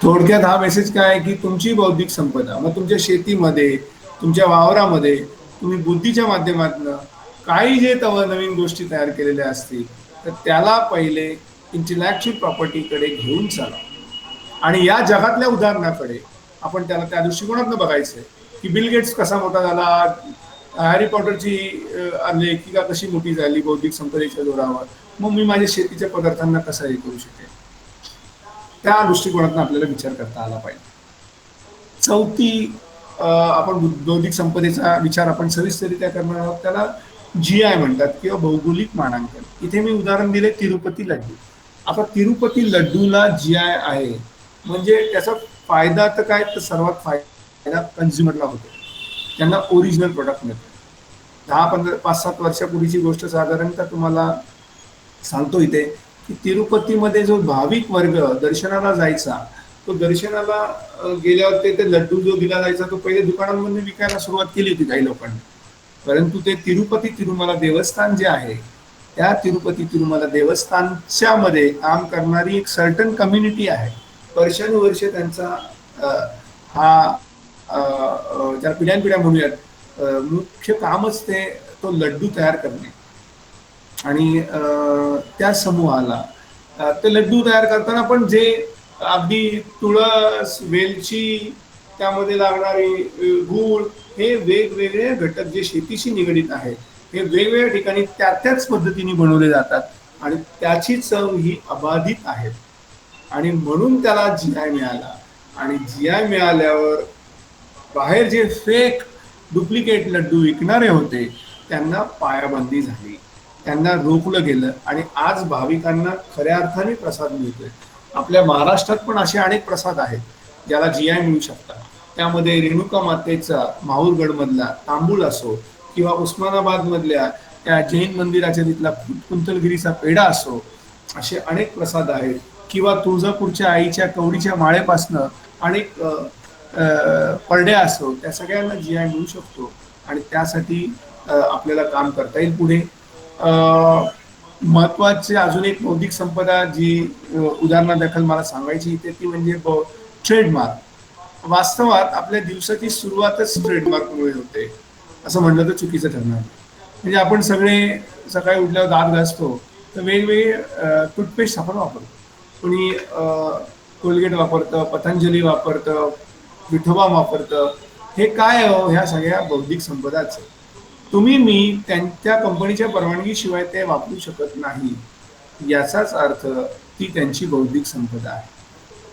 थोडक्यात हा मेसेज काय आहे की तुमची बौद्धिक संपदा, मग तुमच्या शेतीमध्ये, तुमच्या वावरामध्ये तुम्ही बुद्धीच्या माध्यमातून काही जे नवीन गोष्टी तयार केलेल्या असतील तर त्याला पहिले इंटेलेक्च्युअल प्रॉपर्टीकडे घेऊन चला. आणि या जगातल्या उदाहरणाकडे आपण त्याला त्या दृष्टिकोनातून बघायचंय की बिल गेट्स कसा मोठा झाला, हॅरी पॉटरची लेखिका कशी मोठी झाली बौद्धिक संपदेच्या जोरावर, मग मी माझ्या शेतीच्या पदार्थांना कसा हे करू शकेल. त्या दृष्टिकोनातून आपल्याला विचार करता आला पाहिजे. चौथी आपण बौद्धिक संपदेचा विचार आपण सविस्तररित्या करणार आहोत, त्याला GI म्हणतात किंवा भौगोलिक मानांकन. इथे मी उदाहरण दिले तिरुपती लड्डू. आता तिरुपती लड्डूला GI आहे म्हणजे त्याचा फायदा तर काय, तर सर्वात फायदा कन्झ्युमरला होतो, त्यांना ओरिजिनल प्रोडक्ट मिळतं. 5-7 वर्षापूर्वीची गोष्ट साधारणतः तुम्हाला सांगतो इथे की तिरुपतीमध्ये जो भाविक वर्ग दर्शनाला जायचा, तो दर्शनाला गेल्यावर ते लड्डू जो दिला जायचा तो पहिले दुकानांमध्ये विकायला सुरुवात केली होती काही लोकांनी. परंतु ते तिरुपती तिरुमला देवस्थान जे आहे, त्या तिरुपती तिरुमला देवस्थानच्या मध्ये काम करणारी एक सर्टन कम्युनिटी आहे. वर्षानुवर्ष त्यांचा हा ज्या पिढ्यानपिढ्या म्हणूयात मुख्य कामच तो लड्डू तयार करणे. आणि त्या समूहाला ते लड्डू तयार करताना पण जे अगदी तुळस, वेलची, त्यामध्ये लागणारे गूळ, हे वेगवेगळे घटक जे शेतीशी निगडीत आहेत हे वेगवेगळ्या ठिकाणी त्याच पद्धतीने बनवले जातात आणि त्याची चव ही अबाधित आहे. आणि म्हणून त्याला GI मिळाला. आणि GI मिळाल्यावर बाहेर जे फेक डुप्लिकेट लड्डू विकणारे होते त्यांना पायाबंदी झाली, त्यांना रोखलं गेलं आणि आज भाविकांना खऱ्या अर्थाने प्रसाद मिळतोय. आपल्या महाराष्ट्रात पण असे अनेक प्रसाद आहेत ज्याला GI मिळू शकतात. त्यामध्ये रेणुका मातेचा माहूरगड मधला तांबूळ असो किंवा उस्मानाबाद मधल्या त्या जैन मंदिराच्या तिथला कुंतलगिरीचा पेढा असो, असे अनेक प्रसाद आहेत. किंवा तुळजापूरच्या आईच्या कवडीच्या माळेपासनं अनेक परड्या असो, त्या सगळ्यांना GI मिळू शकतो आणि त्यासाठी आपल्याला काम करता येईल पुढे. महत्वाची अजून एक बौद्धिक संपदा जी उदाहरणादाखल मला सांगायची इथे ती म्हणजे ट्रेडमार्क. वास्तवात आपल्या दिवसाची सुरुवातच ट्रेडमार्कमुळे होते असं म्हणलं तर चुकीचं ठरणार. म्हणजे आपण सगळे सकाळी उठल्यावर दात घासतो तर वेगवेगळे टूथपेस्ट आपण वापरतो. कोणी कोलगेट वापरतं, पतंजली वापरतं, विठोबा वापरतं. हे काय ह्या सगळ्या बौद्धिक संपदाच. तुम्ही मी त्यांच्या कंपनीच्या परवानगीशिवाय ते वापरू शकत नाही, याचाच अर्थ ती त्यांची बौद्धिक संपदा आहे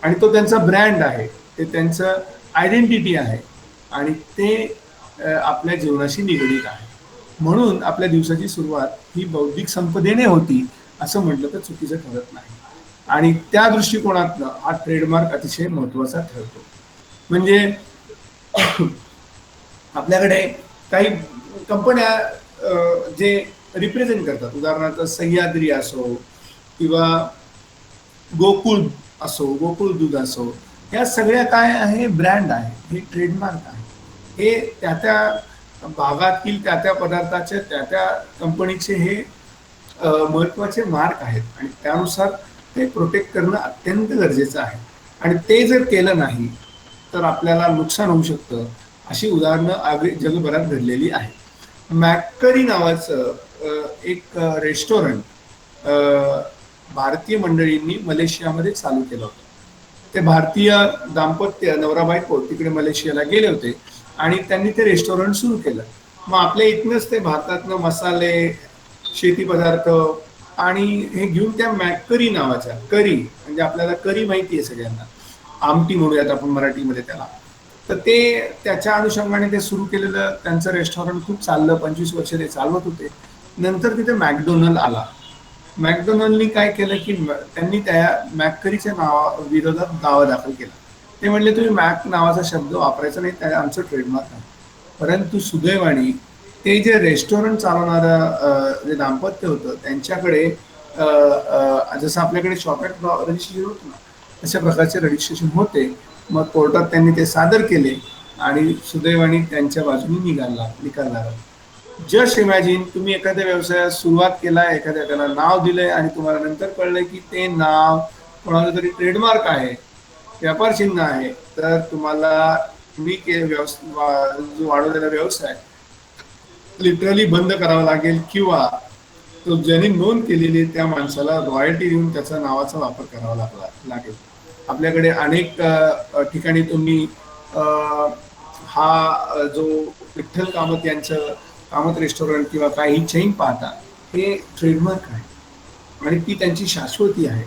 आणि तो त्यांचा ब्रँड आहे, ते त्यांचं आयडेंटिटी आहे आणि ते आपल्या जीवनाशी निगडीत आहे. म्हणून आपल्या दिवसाची सुरुवात ही बौद्धिक संपदेने होती असं म्हटलं तर चुकीचं ठरत नाही. आणि त्या दृष्टिकोनातनं हा ट्रेडमार्क अतिशय महत्वाचा ठरतो. म्हणजे आपल्याकडे काही कंपन्या जे रिप्रेझेंट करतात, उदाहरणार्थ सह्याद्री असो किंवा गोकुळ असो, गोकुळ दूध असो, या सगळ्या काय आहे, ब्रँड आहे, हे ट्रेडमार्क आहे. हे त्या त्या भागातील त्या त्या पदार्थाचे त्या त्या कंपनीचे हे महत्वाचे मार्क आहेत आणि त्यानुसार ते प्रोटेक्ट करणं अत्यंत गरजेचं आहे. आणि ते जर केलं नाही तर आपल्याला नुकसान होऊ शकतं. अशी उदाहरणं जगभरात घडलेली आहेत. मॅककरी नावाचं एक रेस्टॉरंट भारतीय मंडळींनी मलेशियामध्ये चालू केलं होतं. ते भारतीय दाम्पत्य नवरा बायको तिकडे मलेशियाला गेले होते आणि त्यांनी ते रेस्टॉरंट सुरू केलं. मग आपल्या इथनंच ते भारतातनं मसाले, शेती पदार्थ आणि हे घेऊन त्या मॅककरी नावाच्या, करी म्हणजे आपल्याला करी माहिती आहे सगळ्यांना, आमटी म्हणूयात आपण मराठीमध्ये त्याला, तर ते त्याच्या अनुषंगाने ते सुरू केलेलं त्यांचं रेस्टॉरंट खूप चाललं. 25 वर्ष ते चालवत होते. नंतर तिथे मॅकडोनल्ड आला. मॅकडोनल्डनी काय केलं की त्यांनी त्या मॅककरीच्या विरोधात दावा दाखल केला. ते म्हणले तुम्ही मॅक नावाचा शब्द वापरायचा नाही, त्या आमचं ट्रेडमार्क आहे. परंतु सुदैवाने ते जे रेस्टॉरंट चालवणारं जे दाम्पत्य होतं त्यांच्याकडे जसं आपल्याकडे शॉप ॲक्ट रजिस्ट्रेशन होतं ना, तशा प्रकारचे रजिस्ट्रेशन होते. मग कोर्टात त्यांनी ते सादर केले आणि सुदैवाने त्यांच्या बाजूने निकाल लागला. जस्ट इमॅजिन, तुम्ही एखाद्या व्यवसायात सुरुवात केलाय, एखाद्या त्याला नाव दिलंय आणि तुम्हाला नंतर कळलंय की ते नाव कोणाचं तरी ट्रेडमार्क आहे, व्यापार चिन्ह आहे, तर तुम्हाला तुम्ही जो वाढवलेला व्यवसाय लिटरली बंद करावा लागेल किंवा तो ज्यांनी नोंद केलेली त्या माणसाला रॉयल्टी देऊन त्याचा नावाचा वापर करावा लागेल. आपल्याकडे अनेक ठिकाणी तुम्ही हा जो विठ्ठल कामत यांचं कामत रेस्टॉरंट किंवा काही चेन पाहता, हे ट्रेडमार्क आहे आणि ती त्यांची शाश्वती आहे.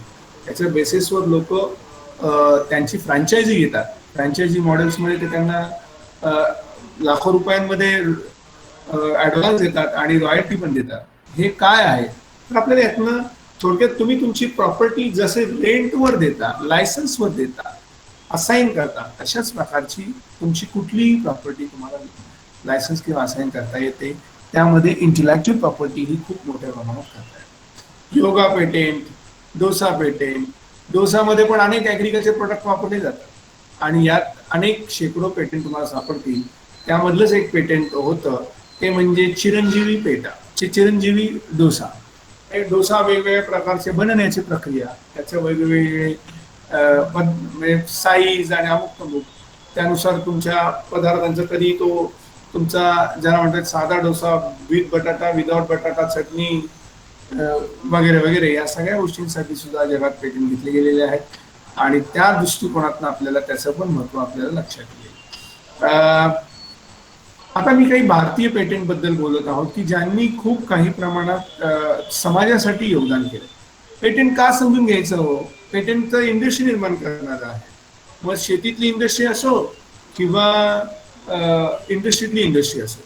त्याच्या बेसिसवर लोक त्यांची फ्रँचायझी घेतात. फ्रँचायझी मॉडेल्समध्ये ते त्यांना लाखो रुपयांमध्ये ॲडव्हान्स देतात आणि रॉयल्टी पण देतात. हे काय आहे तर आपल्याला यातनं थोडक्यात तुम्ही तुमची प्रॉपर्टी जसे रेंटवर देता, लायसन्सवर देता, असाइन करता, तशाच प्रकारची तुमची कुठलीही प्रॉपर्टी तुम्हाला लायसन्स किंवा असाइन करता येते. त्यामध्ये इंटेलेक्च्युअल प्रॉपर्टी ही खूप मोठ्या प्रमाणात करता येते. योगा पेटेंट, डोसा पेटेंट, डोसामध्ये पण अनेक ॲग्रिकल्चर प्रोडक्ट वापरले जातात आणि यात अनेक शेकडो पेटेंट तुम्हाला सापडतील. त्यामधलंच एक पेटेंट होतं ते म्हणजे चिरंजीवी पेटा, चिरंजीवी डोसा. एक डोसा वेगवेगळ्या प्रकारचे बनवण्याची प्रक्रिया, त्याचे वेगवेगळे म्हणजे साईज आणि अमुक तमुक, त्यानुसार तुमच्या पदार्थांचा कधी तो तुमचा ज्याला म्हणतात साधा डोसा विथ बटाटा, विदाउट बटाटा, चटणी वगैरे वगैरे, या सगळ्या गोष्टींसाठी सुद्धा जगात पेटंट घेतले गेलेले आहेत आणि त्या दृष्टिकोनातून आपल्याला त्याचं पण महत्व आपल्याला लक्षात येईल. आता मी काही भारतीय पेटेंट बद्दल बोलत आहोत की ज्यांनी खूप काही प्रमाणात समाजासाठी योगदान केलं. पेटेंट का समजून घ्यायचं हो? पेटेंट तर इंडस्ट्री निर्माण करणार आहे. मग शेतीतली इंडस्ट्री असो किंवा इंडस्ट्रीतली इंडस्ट्री असो,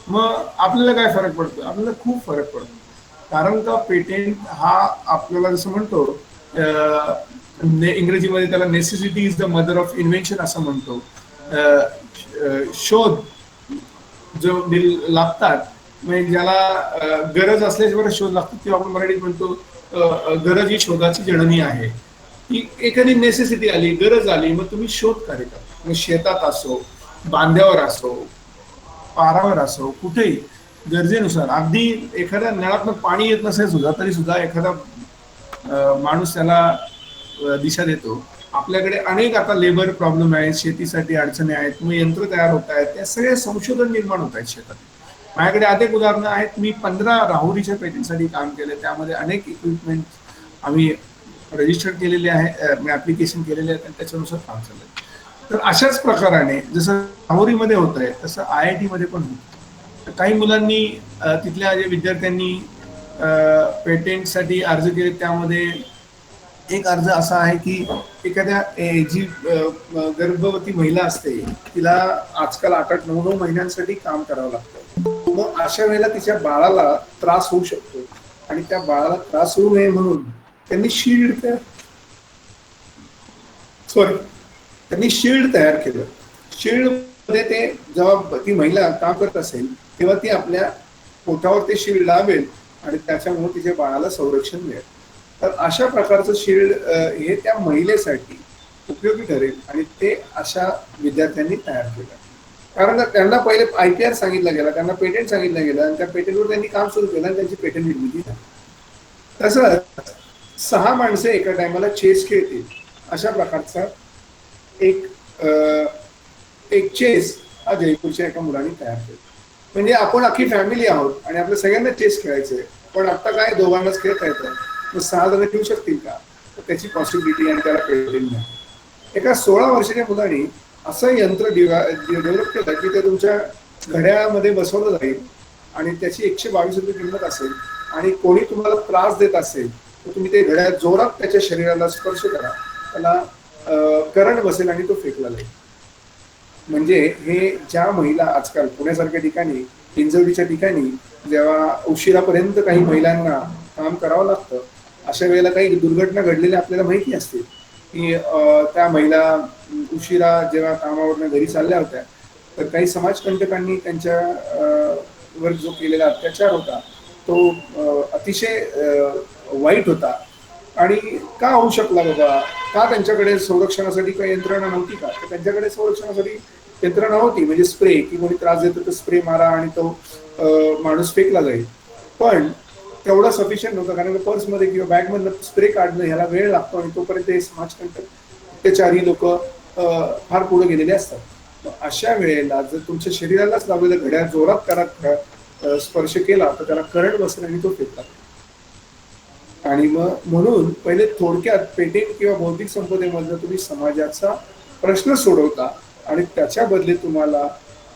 मग आपल्याला काय फरक पडतो? आपल्याला खूप फरक पडतो. कारण का पेटेंट हा आपल्याला जसं म्हणतो इंग्रजीमध्ये त्याला necessity is the mother of invention असं म्हणतो. शोध जो लागतात म्हणजे ज्याला गरज असल्याशिवाय शोध लागतात किंवा आपण मराठीत म्हणतो गरज ही शोधाची जननी आहे. की एखादी नेसेसिटी आली, गरज आली, मग तुम्ही शोध कार्य करता. मग शेतात असो, बांध्यावर असो, पारावर असो, कुठेही गरजेनुसार, अगदी एखाद्या नळातनं पाणी येत नसेल सुद्धा तरी सुद्धा एखादा माणूस त्याला दिशा देतो. आपल्याकडे अनेक आता लेबर प्रॉब्लेम आहेत, शेतीसाठी अडचणी आहेत, मग यंत्र तयार होत आहेत, त्या सगळे संशोधन निर्माण होत आहेत शेतात. माझ्याकडे अनेक उदाहरणं आहेत. मी 15 राहुरीच्या पेटेंटसाठी काम केलं. त्यामध्ये अनेक इक्विपमेंट आम्ही रजिस्टर्ड केलेले आहे, ऍप्लिकेशन केलेले आहेत आणि त्याच्यानुसार काम चाललंय. तर अशाच प्रकाराने जसं राहुरीमध्ये होत आहे तसं IIT मध्ये पण होतं. काही मुलांनी तिथल्या जे विद्यार्थ्यांनी पेटेंटसाठी अर्ज केले, त्यामध्ये एक अर्ज असा आहे की एखाद्या जी गर्भवती महिला असते तिला आजकाल 8-9 महिन्यांसाठी काम करावं लागतं. मग अशा वेळेला तिच्या बाळाला त्रास होऊ शकतो आणि त्या बाळाला त्रास होऊ नये म्हणून त्यांनी शील्ड तयार केलं. शील्ड मध्ये ते जेव्हा ती महिला काम करत असेल तेव्हा ती आपल्या पोटावर ते शील्ड लावेल आणि त्याच्यामुळे तिच्या बाळाला संरक्षण मिळेल. तर अशा प्रकारचं शील्ड हे त्या महिलेसाठी उपयोगी ठरेल आणि ते अशा विद्यार्थ्यांनी तयार केलं. कारण त्यांना पहिले IPR सांगितलं गेलं, त्यांना पेटंट सांगितलं गेलं आणि त्या पेटंटवर त्यांनी काम सुरू केलं आणि त्यांची पेटंट निर्मिती झाली. तसंच 6 माणसं एका टायमाला चेस खेळतील अशा प्रकारचा एक एक चेस हा जयपूरच्या एका मुलाने तयार केला. म्हणजे आपण अख्खी फॅमिली आहोत आणि आपल्या सगळ्यांना चेस खेळायचंय, पण आता काय दोघांनाच खेळता येतं, मग 6 जण खेळू शकतील का? तर त्याची पॉसिबिलिटी आणि त्याला पेटंट नाही. एका 16 वर्षाच्या मुलाने असं यंत्र डेव्हलप केलं की ते तुमच्या घड्याळामध्ये बसवलं जाईल आणि त्याची 122 रुपये किंमत असेल आणि कोणी तुम्हाला त्रास देत असेल तर तुम्ही ते घड्याळ जोरात त्याच्या शरीराला स्पर्श करा, त्याला करंट बसेल आणि तो फेकला जाईल. म्हणजे हे ज्या महिला आजकाल पुण्यासारख्या ठिकाणी, हिंजवडीच्या ठिकाणी जेव्हा उशिरापर्यंत काही महिलांना काम करावं लागतं, अशा वेळेला काही दुर्घटना घडलेल्या आपल्याला माहिती असते की त्या महिला उशिरा जेव्हा कामावरनं घरी चालल्या होत्या तर काही समाजकंटकांनी त्यांच्या वर जो केलेला अत्याचार होता तो अतिशय वाईट होता. आणि का होऊ शकला बाबा? का त्यांच्याकडे संरक्षणासाठी काही यंत्रणा नव्हती का? तर त्यांच्याकडे संरक्षणासाठी यंत्रणा होती, म्हणजे स्प्रे, की कोणी त्रास देतो तर स्प्रे मारा आणि तो माणूस फेकला जाईल. पण तेवढं सफिशियंट नव्हतं, कारण पर्समध्ये किंवा बॅगमधनं स्प्रे काढणं ह्याला वेळ लागतो आणि तोपर्यंत हे समाजकंटक अत्याचारी लोक फार पुढे गेलेले असतात. अशा वेळेला जर तुमच्या शरीरालाच लावलेलं घड्याळ जोरात त्याला स्पर्श केला तर त्याला करंट बसेल आणि तो फेकला. आणि मग म्हणून पहिले थोडक्यात पेटेंट किंवा बौद्धिक संपदेमधनं तुम्ही समाजाचा प्रश्न सोडवता आणि त्याच्या बदले तुम्हाला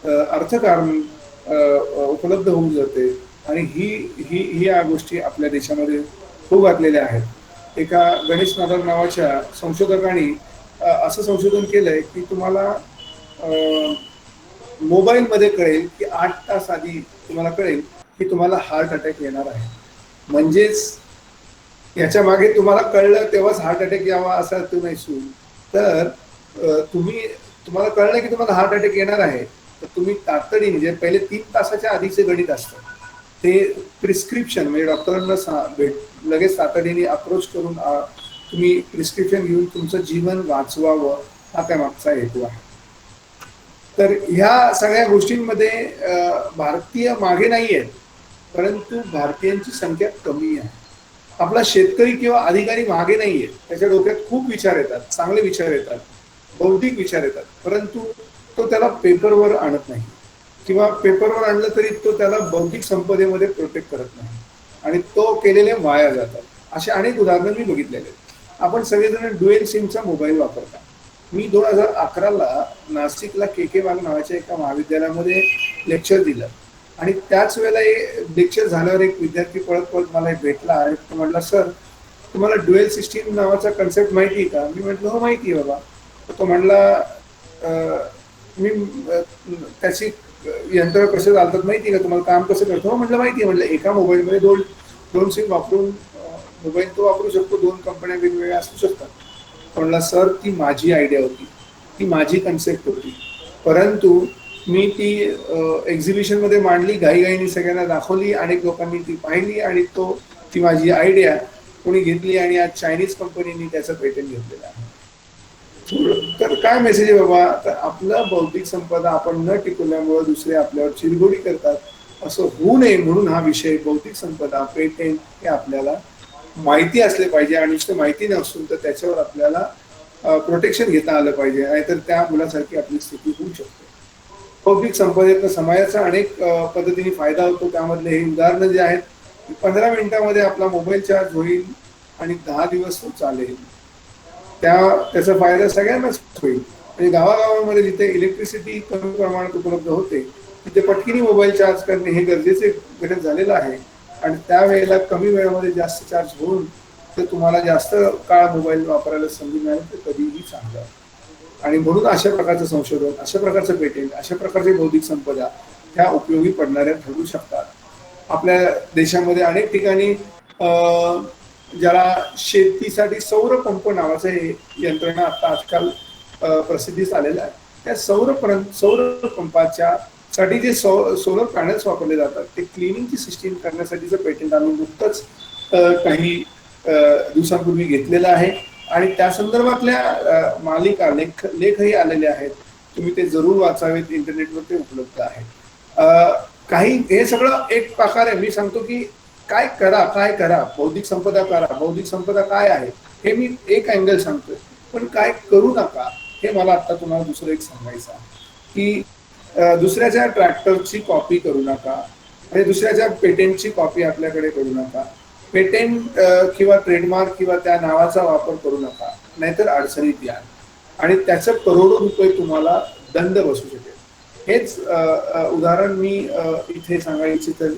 अर्थकारण उपलब्ध होऊन जाते. आणि ही या गोष्टी आपल्या देशामध्ये होऊ घातलेल्या आहेत. एका गणेश नादर नावाच्या संशोधकांनी असं संशोधन केलंय की तुम्हाला मोबाईलमध्ये कळेल की 8 तास आधी तुम्हाला कळेल की तुम्हाला हार्ट अटॅक येणार आहे. म्हणजेच याच्या मागे तुम्हाला कळलं तेव्हाच हार्ट अटॅक यावा असा अर्थ नसून, तर तुम्हाला कळलं की तुम्हाला हार्ट अटॅक येणार आहे तर तुम्ही तातडीने, जे पहिले 3 तासाच्या आधीचे गणित असतं ते प्रिस्क्रिप्शन, म्हणजे डॉक्टरांना लगेच तातडीने अप्रोच करून तुम्ही प्रिस्क्रिप्शन घेऊन तुमचं जीवन वाचवावं, हा त्यामागचा हेतू आहे. तर ह्या सगळ्या गोष्टींमध्ये भारतीय मागे नाही आहेत, परंतु भारतीयांची संख्या कमी आहे. आपला शेतकरी किंवा अधिकारी मागे नाहीये, त्याच्या डोक्यात खूप विचार येतात, चांगले विचार येतात, बौद्धिक विचार येतात, परंतु तो त्याला पेपरवर आणत नाही किंवा पेपरवर आणलं तरी तो त्याला बौद्धिक संपदेमध्ये प्रोटेक्ट करत नाही आणि तो केलेले वाया जातात. असे अनेक उदाहरणं मी बघितलेले आहेत. आपण सगळेजण ड्युएल सिमचा मोबाईल वापरता. मी 2011ला नाशिकला KK बाग नावाच्या एका महाविद्यालयामध्ये लेक्चर दिलं आणि त्याच वेळेला लेक्चर झाल्यावर एक विद्यार्थी पळत पळत मला भेटला आणि तो म्हटला, सर तुम्हाला ड्युएल सिस्टीम नावाचा कन्सेप्ट माहिती आहे का? मी म्हटलं हो माहिती आहे बाबा. तो म्हणला मी त्याची यंत्र कसे चालतात माहिती आहे का तुम्हाला, काम कसं करतो? हो म्हटलं माहिती आहे. म्हटलं एका मोबाईलमध्ये दोन सिम वापरून मोबाईल तो वापरू शकतो, 2 कंपन्या वेगवेगळ्या असू शकतात. म्हणला सर ती माझी आयडिया होती, ती माझी कन्सेप्ट होती, परंतु मी ती एक्झिबिशन मध्ये मांडली, घाईघाईने सगळ्यांना दाखवली, अनेक लोकांनी ती पाहिली आणि ती माझी आयडिया कोणी घेतली आणि आज चायनीज कंपनीने त्याचं पेटंट घेतलेलं आहे. तर काय मेसेज आहे बाबा? तर आपलं बौद्धिक संपदा आपण न टिकवल्यामुळे दुसरे आपल्यावर चिरगोडी करतात, असं होऊ नये म्हणून हा विषय बौद्धिक संपदा, पेटेंट हे आपल्याला माहिती असले पाहिजे आणि नुसतं माहिती नसून तर त्याच्यावर आपल्याला प्रोटेक्शन घेता आलं पाहिजे, नाहीतर त्या मुलासारखी आपली स्थिती होऊ शकते. बौद्धिक संपदेतनं समाजाचा अनेक पद्धतीने फायदा होतो. त्यामधले हे उदाहरणं जे आहेत, 15 मिनिटामध्ये आपला मोबाईल चार्ज होईल आणि 10 दिवस तो चालेल. त्याचा फायदा सगळ्यांनाच होईल. म्हणजे गावागावांमध्ये जिथे इलेक्ट्रिसिटी कमी प्रमाणात उपलब्ध होते तिथे पटकीने मोबाईल चार्ज करणे हे गरजेचे घटक झालेलं आहे आणि त्यावेळेला कमी वेळामध्ये जास्त चार्ज होऊन तर तुम्हाला जास्त काळ मोबाईल वापरायला संधी मिळाली तर कधीही चांगलं. आणि म्हणून अशा प्रकारचं संशोधन, अशा प्रकारचं पेटेंट, अशा प्रकारचे बौद्धिक संपदा ह्या उपयोगी पडणाऱ्या ठरू शकतात. आपल्या देशामध्ये अनेक ठिकाणी ज्याला शेतीसाठी सौर पंप नावाचं हे यंत्रणा आता आजकाल प्रसिद्धीस आलेलं आहे. त्या सौर पंपाच्या साठी जे सोलर पॅनल्स वापरले जातात ते क्लिनिंगची सिस्टीम करण्यासाठीचं पेटेंट आम्ही नुकतंच काही दिवसांपूर्वी घेतलेलं आहे आणि त्या संदर्भातल्या मालिका लेखही आलेले आहेत. तुम्ही ते जरूर वाचावेत, इंटरनेटवर ते उपलब्ध आहेत. काही हे सगळं एक प्रकारे मी सांगतो की काय करा, बौद्धिक संपदा करा. बौद्धिक संपदा काय आहे हे मी एक अँगल सांगतोय, पण काय करू नका हे मला आता तुम्हाला दुसरं एक सांगायचं आहे की दुसऱ्याच्या ट्रॅक्टरची कॉपी करू नका आणि दुसऱ्याच्या पेटेंटची कॉपी आपल्याकडे करू नका. पेटेंट किंवा ट्रेडमार्क किंवा त्या नावाचा वापर करू नका, नाहीतर अडचणीत याल आणि त्याचं करोडो रुपये तुम्हाला दंड बसू शकेल. हेच उदाहरण मी इथे सांगायला इच्छितो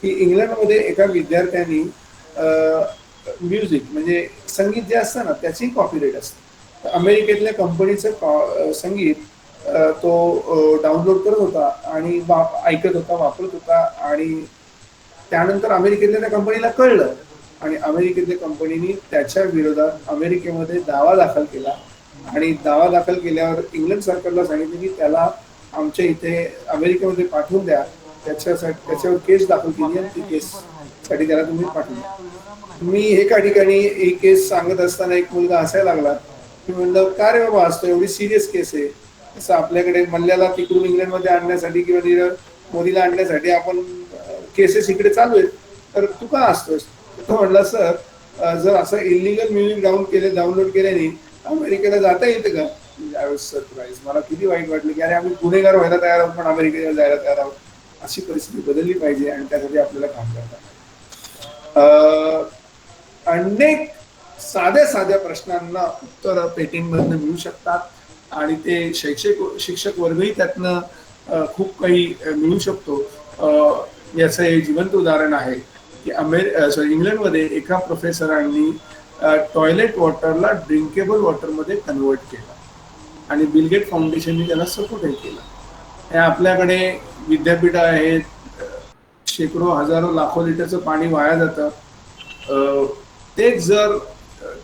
की इंग्लंडमध्ये एका विद्यार्थ्यांनी म्युझिक म्हणजे संगीत जे असतं ना त्याची कॉपीराईट असते. अमेरिकेतल्या कंपनीचं संगीत तो डाउनलोड करत होता आणि ऐकत होता, वापरत होता आणि त्यानंतर अमेरिकेतल्या त्या कंपनीला कळलं आणि अमेरिकेतल्या कंपनीने त्याच्या विरोधात अमेरिकेमध्ये दावा दाखल केला आणि दावा दाखल केल्यावर इंग्लंड सरकारला सांगितलं की त्याला आमच्या इथे अमेरिकेमध्ये पाठवून द्या. त्याच्यावर केस दाखल केली आणि ती केससाठी त्याला तुम्ही पाठवून. मी एका ठिकाणी ही केस सांगत असताना एक मुलगा हसायला लागला. मी म्हणलं का रे बाबा, असतो एवढी सिरियस केस आहे. असं आपल्याकडे मल्ल्याला तिकडून इंग्लंडमध्ये आणण्यासाठी किंवा नीरव मोदीला आणण्यासाठी आपण केसेस इकडे चालू आहेत, तर तू का असतोस? तो म्हणला सर, जर असं इलिगल म्युझिक डाउनलोड केल्याने अमेरिकेला जाता येतं का? I was surprise. मला किती वाईट वाटलं की अरे आम्ही गुन्हेगार व्हायला तयार आहोत पण अमेरिकेला जायला तयार आहोत. अशी परिस्थिती बदलली पाहिजे आणि त्यासाठी आपल्याला काम करतात. अनेक साध्या प्रश्नांना उत्तर पेटेंटमधनं मिळू शकतात आणि ते शिक्षक वर्गही त्यातनं खूप काही मिळू शकतो. याचं हे जिवंत उदाहरण आहे की इंग्लंडमध्ये एका प्रोफेसरांनी टॉयलेट वॉटरला ड्रिंकेबल वॉटरमध्ये कन्वर्ट केलं आणि बिल गेट फाउंडेशनने त्याला सपोर्टही केला. हे आपल्याकडे विद्यापीठ आहेत, शेकडो हजारो लाखो लिटरचं पाणी वाया जातं. तेच जर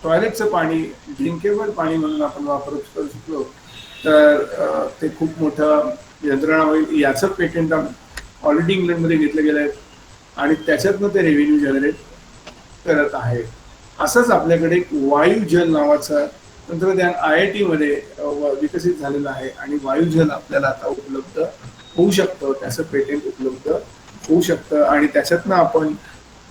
टॉयलेटचं पाणी ड्रिंकेबल पाणी म्हणून आपण वापरू शकलो तर ते खूप मोठं यंत्रणा होईल. याचं पेटेंट ऑलरेडी इंग्लंडमध्ये घेतलं गेलं आहे आणि त्याच्यातनं ते रेव्हेन्यू जनरेट करत आहे. असंच आपल्याकडे वायुजल नावाचं तंत्रज्ञान IIT मध्ये विकसित झालेलं आहे आणि वायुजल आपल्याला आता उपलब्ध होऊ शकतं, त्याचं पेटेंट उपलब्ध होऊ शकतं आणि त्याच्यातनं आपण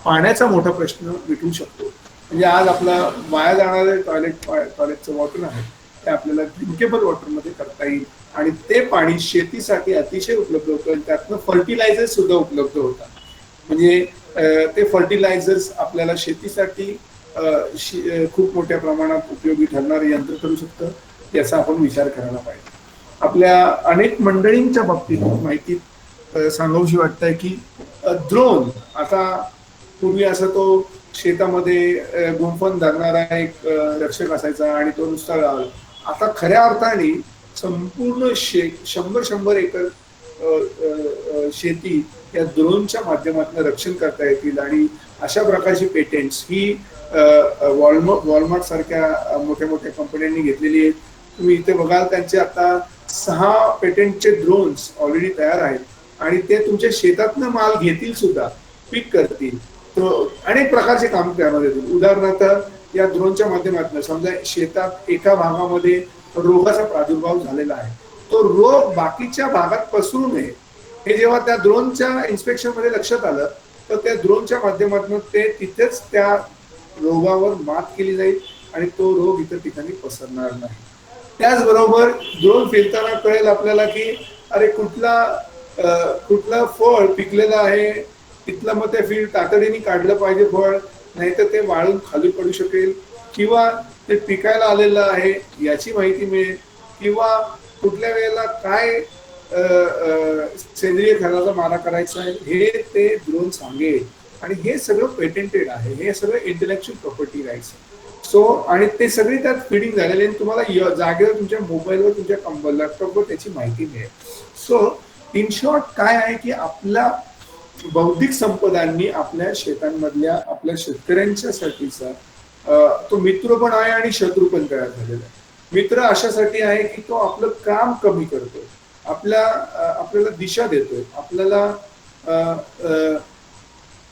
पाण्याचा मोठा प्रश्न मिटवू शकतो. म्हणजे आज आपला वाया जाणारे टॉयलेटचं वॉटर आहे ते आपल्याला ड्रिंकेबल वॉटरमध्ये करता येईल आणि ते पाणी शेतीसाठी अतिशय उपलब्ध होतं आणि त्यातनं फर्टिलायझर्स सुद्धा उपलब्ध होतात. म्हणजे ते फर्टिलायझर्स आपल्याला शेतीसाठी खूप मोठ्या प्रमाणात उपयोगी ठरणारे यंत्र करू शकतं. याचा आपण विचार करायला पाहिजे. आपल्या अनेक मंडळींच्या बाबतीत माहिती सांगावीशी वाटतंय की ड्रोन, आता पूर्वी असं तो शेतामध्ये गुंफण धरणारा एक रक्षक असायचा आणि तो नुसता राहिला. आता खऱ्या अर्थाने संपूर्ण 100 एकर शेती या ड्रोनच्या माध्यमातून रक्षण करता येतील आणि अशा प्रकारची पेटेंट्स ही वॉलमार्ट सारख्या मोठ्या कंपन्यांनी घेतलेली आहेत. तुम्ही इथे बघाल त्यांचे आता 6 पेटेंटचे ड्रोन्स ऑलरेडी तयार आहेत आणि ते तुमच्या शेतातनं माल घेतील सुद्धा, पिक करतील. अनेक प्रकारचे काम त्यामध्ये येतील. उदाहरणार्थ या ड्रोनच्या माध्यमातून समजा शेतात एका भागामध्ये रोगाचा प्रादुर्भाव झालेला आहे, तो रोग बाकीच्या भागात पसरू नये हे जेव्हा त्या ड्रोनच्या इन्स्पेक्शन मध्ये लक्षात आलं तर त्या ड्रोनच्या माध्यमातून ते तिथेच त्या रोगावर मात केली जाईल आणि तो रोग इतर ठिकाणी पसरणार नाही. त्याचबरोबर ड्रोन फिरताना कळेल आपल्याला की अरे कुठला फळ पिकलेलं आहे तिथलं मग ते फील्ड तातडीने काढलं पाहिजे फळ, नाहीतर ते वाळून खाली पडू शकेल किंवा ते पिकायला आलेलं आहे याची माहिती मिळेल किंवा कुठल्या वेळेला काय सेंद्रिय खताचा मारा करायचा आहे हे ते ड्रोन सांगेल आणि हे सगळं पेटेंटेड आहे. हे सगळं इंटेलेक्च्युअल प्रॉपर्टी राईट्स. सो आणि ते सगळी त्यात फिडिंग झालेली आणि तुम्हाला जागेवर तुमच्या मोबाईलवर तुमच्या लॅपटॉपवर त्याची माहिती मिळेल. सो इन शॉर्ट काय आहे की आपल्या बौद्धिक संपदांनी आपल्या शेतांमधल्या आपल्या शेतकऱ्यांच्या साठीचा तो मित्र पण आहे आणि शत्रू पण तयार झालेला आहे. मित्र अशासाठी आहे की तो आपलं काम कमी करतोय, आपल्याला दिशा देतोय, आपल्याला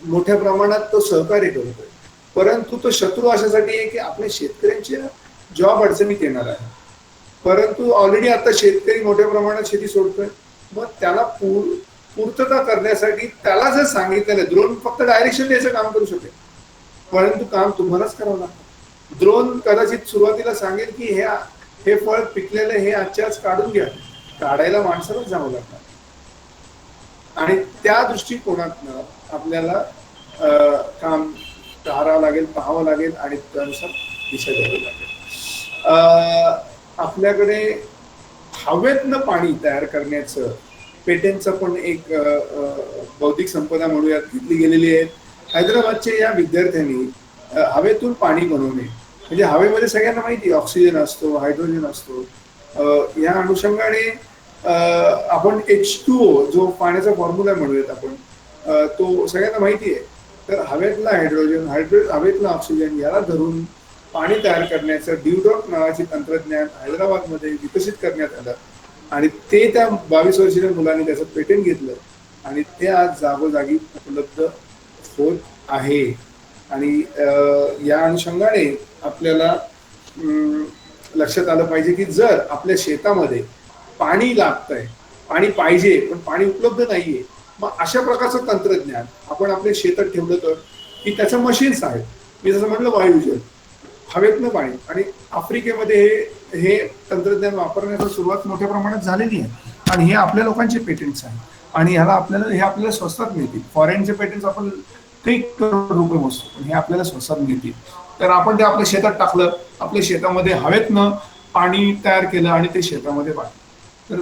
मोठ्या प्रमाणात तो सहकार्य करतोय. परंतु तो शत्रू अशासाठी आहे की आपल्या शेतकऱ्यांच्या जॉब अडचणीत येणार आहे. परंतु ऑलरेडी आता शेतकरी मोठ्या प्रमाणात शेती सोडतोय, मग त्याला पूर्तता करण्यासाठी त्याला जर सांगितलेलं, ड्रोन फक्त डायरेक्शन द्यायचं काम करू शकेल, परंतु काम तुम्हालाच करावं लागतं. ड्रोन कदाचित सुरुवातीला सांगेल की हे फळ पिकलेलं हे आजच्या आज काढून घ्या, काढायला माणसालाच जावं लागणार. आणि त्या दृष्टिकोनातनं आपल्याला काम करावं लागेल, पाहावं लागेल आणि त्यानुसार दिशा द्यावी लागेल. आपल्याकडे हवेतनं पाणी तयार करण्याचं पेटंटचं पण एक बौद्धिक संपदा म्हणूयात घेतली गेलेली आहे. हैदराबादच्या या विद्यार्थ्यांनी हवेतून पाणी बनवणे, म्हणजे हवेमध्ये सगळ्यांना माहिती ऑक्सिजन असतो, हायड्रोजन असतो, या अनुषंगाने आपण H2O जो पाण्याचा फॉर्म्युला म्हणूयात आपण, तो सगळ्यांना माहिती आहे. तर हवेतला हायड्रोजन, हवेतला ऑक्सिजन याला धरून पाणी तयार करण्याचं ड्यूडॉट नावाचे तंत्रज्ञान हैदराबादमध्ये विकसित करण्यात आलं आणि ते त्या 22 वर्षीय मुलांनी त्याचं पेटंट घेतलं आणि ते आज जागोजागी उपलब्ध होत आहे. आणि या अनुषंगाने आपल्याला लक्षात आलं पाहिजे की जर आपल्या शेतामध्ये पाणी लागतंय, पाणी पाहिजे पण पाणी उपलब्ध नाहीये, मग अशा प्रकारचं तंत्रज्ञान आपण आपल्या शेतात ठेवलं तर की त्याचं मशीन्स आहेत. मी जसं म्हटलं वायुजल, हवेतनं पाणी, आणि आफ्रिकेमध्ये हे तंत्रज्ञान वापरण्याची सुरुवात मोठ्या प्रमाणात झालेली आहे आणि हे आपल्या लोकांचे पेटंट्स आहेत आणि ह्याला आपल्याला स्वस्तात मिळतील. फॉरेनचे पेटंट्स आपण काही करोड रुपये मोजतो, पण हे आपल्याला स्वस्तात मिळतील. तर आपण ते आपल्या शेतात टाकलं, आपल्या शेतामध्ये हवेतनं पाणी तयार केलं आणि ते शेतामध्ये पाडलं, तर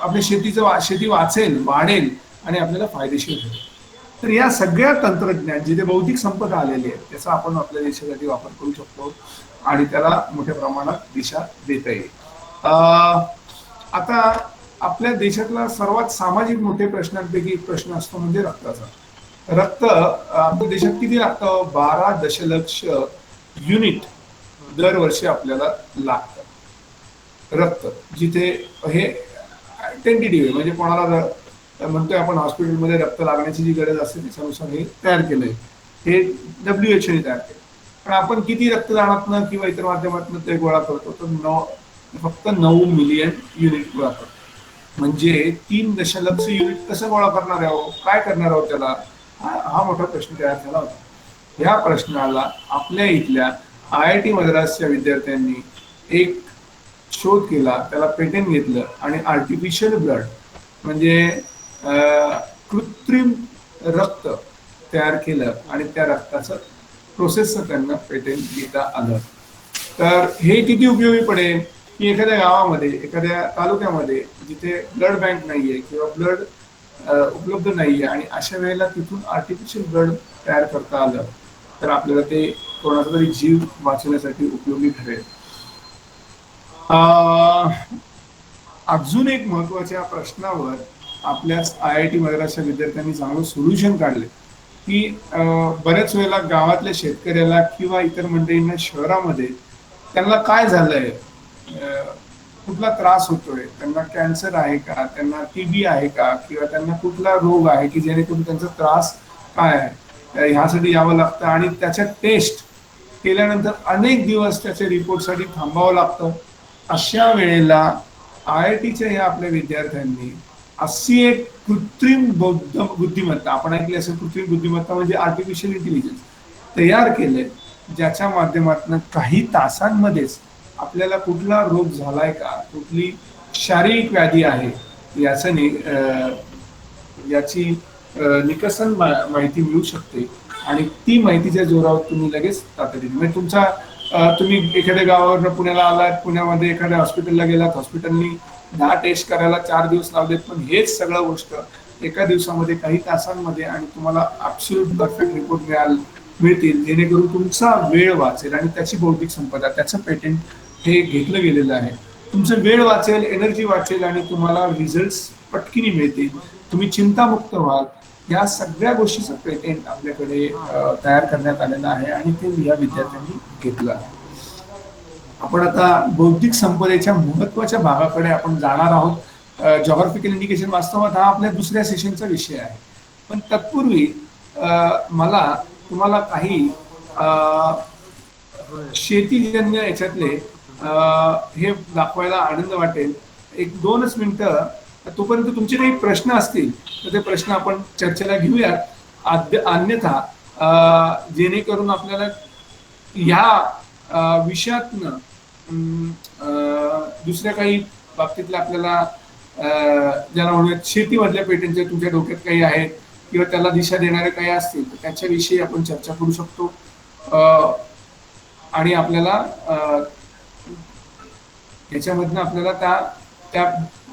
आपल्या शेती वाचेल, वाढेल आणि आपल्याला फायदेशीर होईल. तर या सगळ्या तंत्रज्ञान जिथे बौद्धिक संपदा आलेली आहे त्याचा आपण आपल्या देशासाठी वापर करू शकतो आणि त्याला मोठ्या प्रमाणात दिशा देता येईल. आता आपल्या देशातला सर्वात सामाजिक मोठे प्रश्नांपैकी एक प्रश्न असतो म्हणजे रक्ताचा. रक्त आपल्या देशात किती लागतं? 12 दशलक्ष युनिट दरवर्षी आपल्याला लागतं रक्त. जिथे हे टेंटेटिव्ह म्हणजे कोणाला म्हणतोय आपण हॉस्पिटलमध्ये रक्त लागण्याची जी गरज असते त्याच्यानुसार हे तयार केलंय, हे WHO ने तयार केलं. पण आपण किती रक्तदानातनं किंवा इतर माध्यमातून ते गोळा करतो? तर फक्त 9 मिलियन युनिट गोळा करतो. म्हणजे 3 दशलक्ष युनिट कसं गोळा करणार आहोत, काय करणार आहोत त्याला, हा मोठा प्रश्न तयार झाला होता. या प्रश्नाला आपल्या इथल्या IIT मद्रासच्या विद्यार्थ्यांनी एक शोध केला, त्याला पेटंट घेतलं आणि आर्टिफिशियल ब्लड म्हणजे कृत्रिम रक्त तयार केलं आणि त्या रक्ताचं प्रोसेसचं त्यांना पेटंट घेता आलं. तर हे किती उपयोगी पडेल की एखाद्या गावामध्ये, एखाद्या तालुक्यामध्ये जिथे ब्लड बँक नाहीये किंवा ब्लड उपलब्ध नाहीये आणि अशा वेळेला तिथून आर्टिफिशियल ब्लड तयार करता आलं तर आपल्याला ते कोणाचा तरी जीव वाचवण्यासाठी उपयोगी ठरेल. अजून एक महत्वाच्या प्रश्नावर आपल्याच IIT मद्रासच्या विद्यार्थ्यांनी चांगलं सोल्युशन काढले की बऱ्याच वेळेला गावातल्या शेतकऱ्याला किंवा इतर मंडळींना शहरामध्ये त्यांना काय झालंय, कुठला त्रास होतोय, त्यांना कॅन्सर आहे का, त्यांना TB आहे का, किंवा त्यांना कुठला रोग आहे की जेणेकरून त्यांचा त्रास काय आहे ह्यासाठी यावं लागतं आणि त्याच्या टेस्ट केल्यानंतर अनेक दिवस त्याच्या रिपोर्टसाठी थांबावं लागतं. अशा वेळेला IITच्या या आपल्या विद्यार्थ्यांनी अशी एक कृत्रिम बुद्धिमत्ता, आपण ऐकली असेल कृत्रिम बुद्धिमत्ता म्हणजे आर्टिफिशियल इंटेलिजन्स, तयार केले ज्याच्या माध्यमातून काही तासांमध्येच आपल्याला कुठला रोग झालाय का, कुठली शारीरिक व्याधी आहे याची निकषान माहिती मिळू शकते आणि ती माहितीच्या जोरावर तुम्ही लगेच तातडीने म्हणजे तुम्ही एखाद्या गावावर पुण्याला आलात, पुण्यामध्ये एखाद्या हॉस्पिटलला गेलात, हॉस्पिटलनी 10 टेस्ट करायला 4 दिवस लावलेत, पण हेच सगळं गोष्ट एका दिवसामध्ये काही तासांमध्ये आणि तुम्हाला ॲब्सोल्यूट परफेक्ट रिपोर्ट मिळतील जेणेकरून तुमचा वेळ वाचेल आणि त्याची बौद्धिक संपदा, त्याचं पेटंट हे घेतलं गेलेलं आहे. तुमचं वेळ वाचेल, एनर्जी वाचेल आणि तुम्हाला रिझल्ट्स पटकीने मिळतील, तुम्ही चिंतामुक्त व्हाल. या सगळ्या गोष्टीचं पेटंट आपल्याकडे तयार करण्यात आलेलं आहे आणि ते या विद्यार्थ्यांनी घेतलं आहे. आपण आता बौद्धिक संपदेच्या महत्वाच्या भागाकडे आपण जाणार आहोत. जॉग्राफिकल इंडिकेशन वास्तवात हा आपल्या दुसऱ्या सेशनचा विषय आहे, पण तत्पूर्वी मला तुम्हाला काही शेतीजन्य याच्यातले हे दाखवायला आनंद वाटेल. एक 2च मिनिटं. तोपर्यंत तुमचे काही प्रश्न असतील तर ते प्रश्न आपण चर्चेला घेऊयात. अन्यथा जेणेकरून आपल्याला ह्या विषयातनं दुसऱ्या काही बाबतीतल्या आपल्याला ज्याला म्हणूयात शेतीमधल्या पेटंटचे तुमच्या डोक्यात काही आहेत किंवा त्याला दिशा देणारे काही असतील तर त्याच्याविषयी आपण चर्चा करू शकतो. आणि आपल्याला याच्यामधनं आपल्याला त्या त्या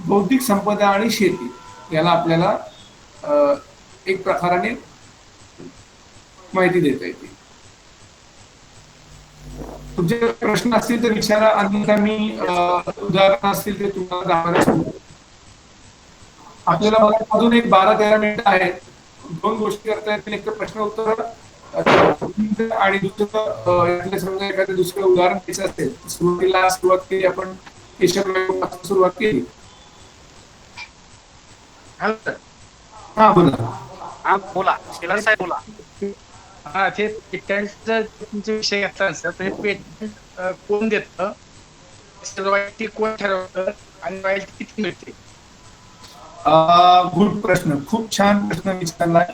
बौद्धिक संपदा आणि शेती याला आपल्याला एक प्रकाराने माहिती देता येते. तुमचे प्रश्न असतील तर विचारा, अन्यथा मी उदाहरण असतील ते तुम्हाला दाखवण्यास. आपल्याला मला अजून एक 12-13 मिनिटं आहेत. 2 गोष्टी करता येतील. एक तर प्रश्न उत्तर आणि दुसरं समजा एखादं दुसरं उदाहरण द्यायचं असेल. सुरुवात केली आपण सुरुवात केली. हा बोला. हा बोला शेलार साहेब बोला. हा ते पेटंटचा तुमचा विषय घेतला सर, ते पेटंट कोण देतं, रॉयल्टी कोण ठरवतं आणि रॉयल्टी किती मिळते? गुड प्रश्न, खूप छान प्रश्न विचारलाय.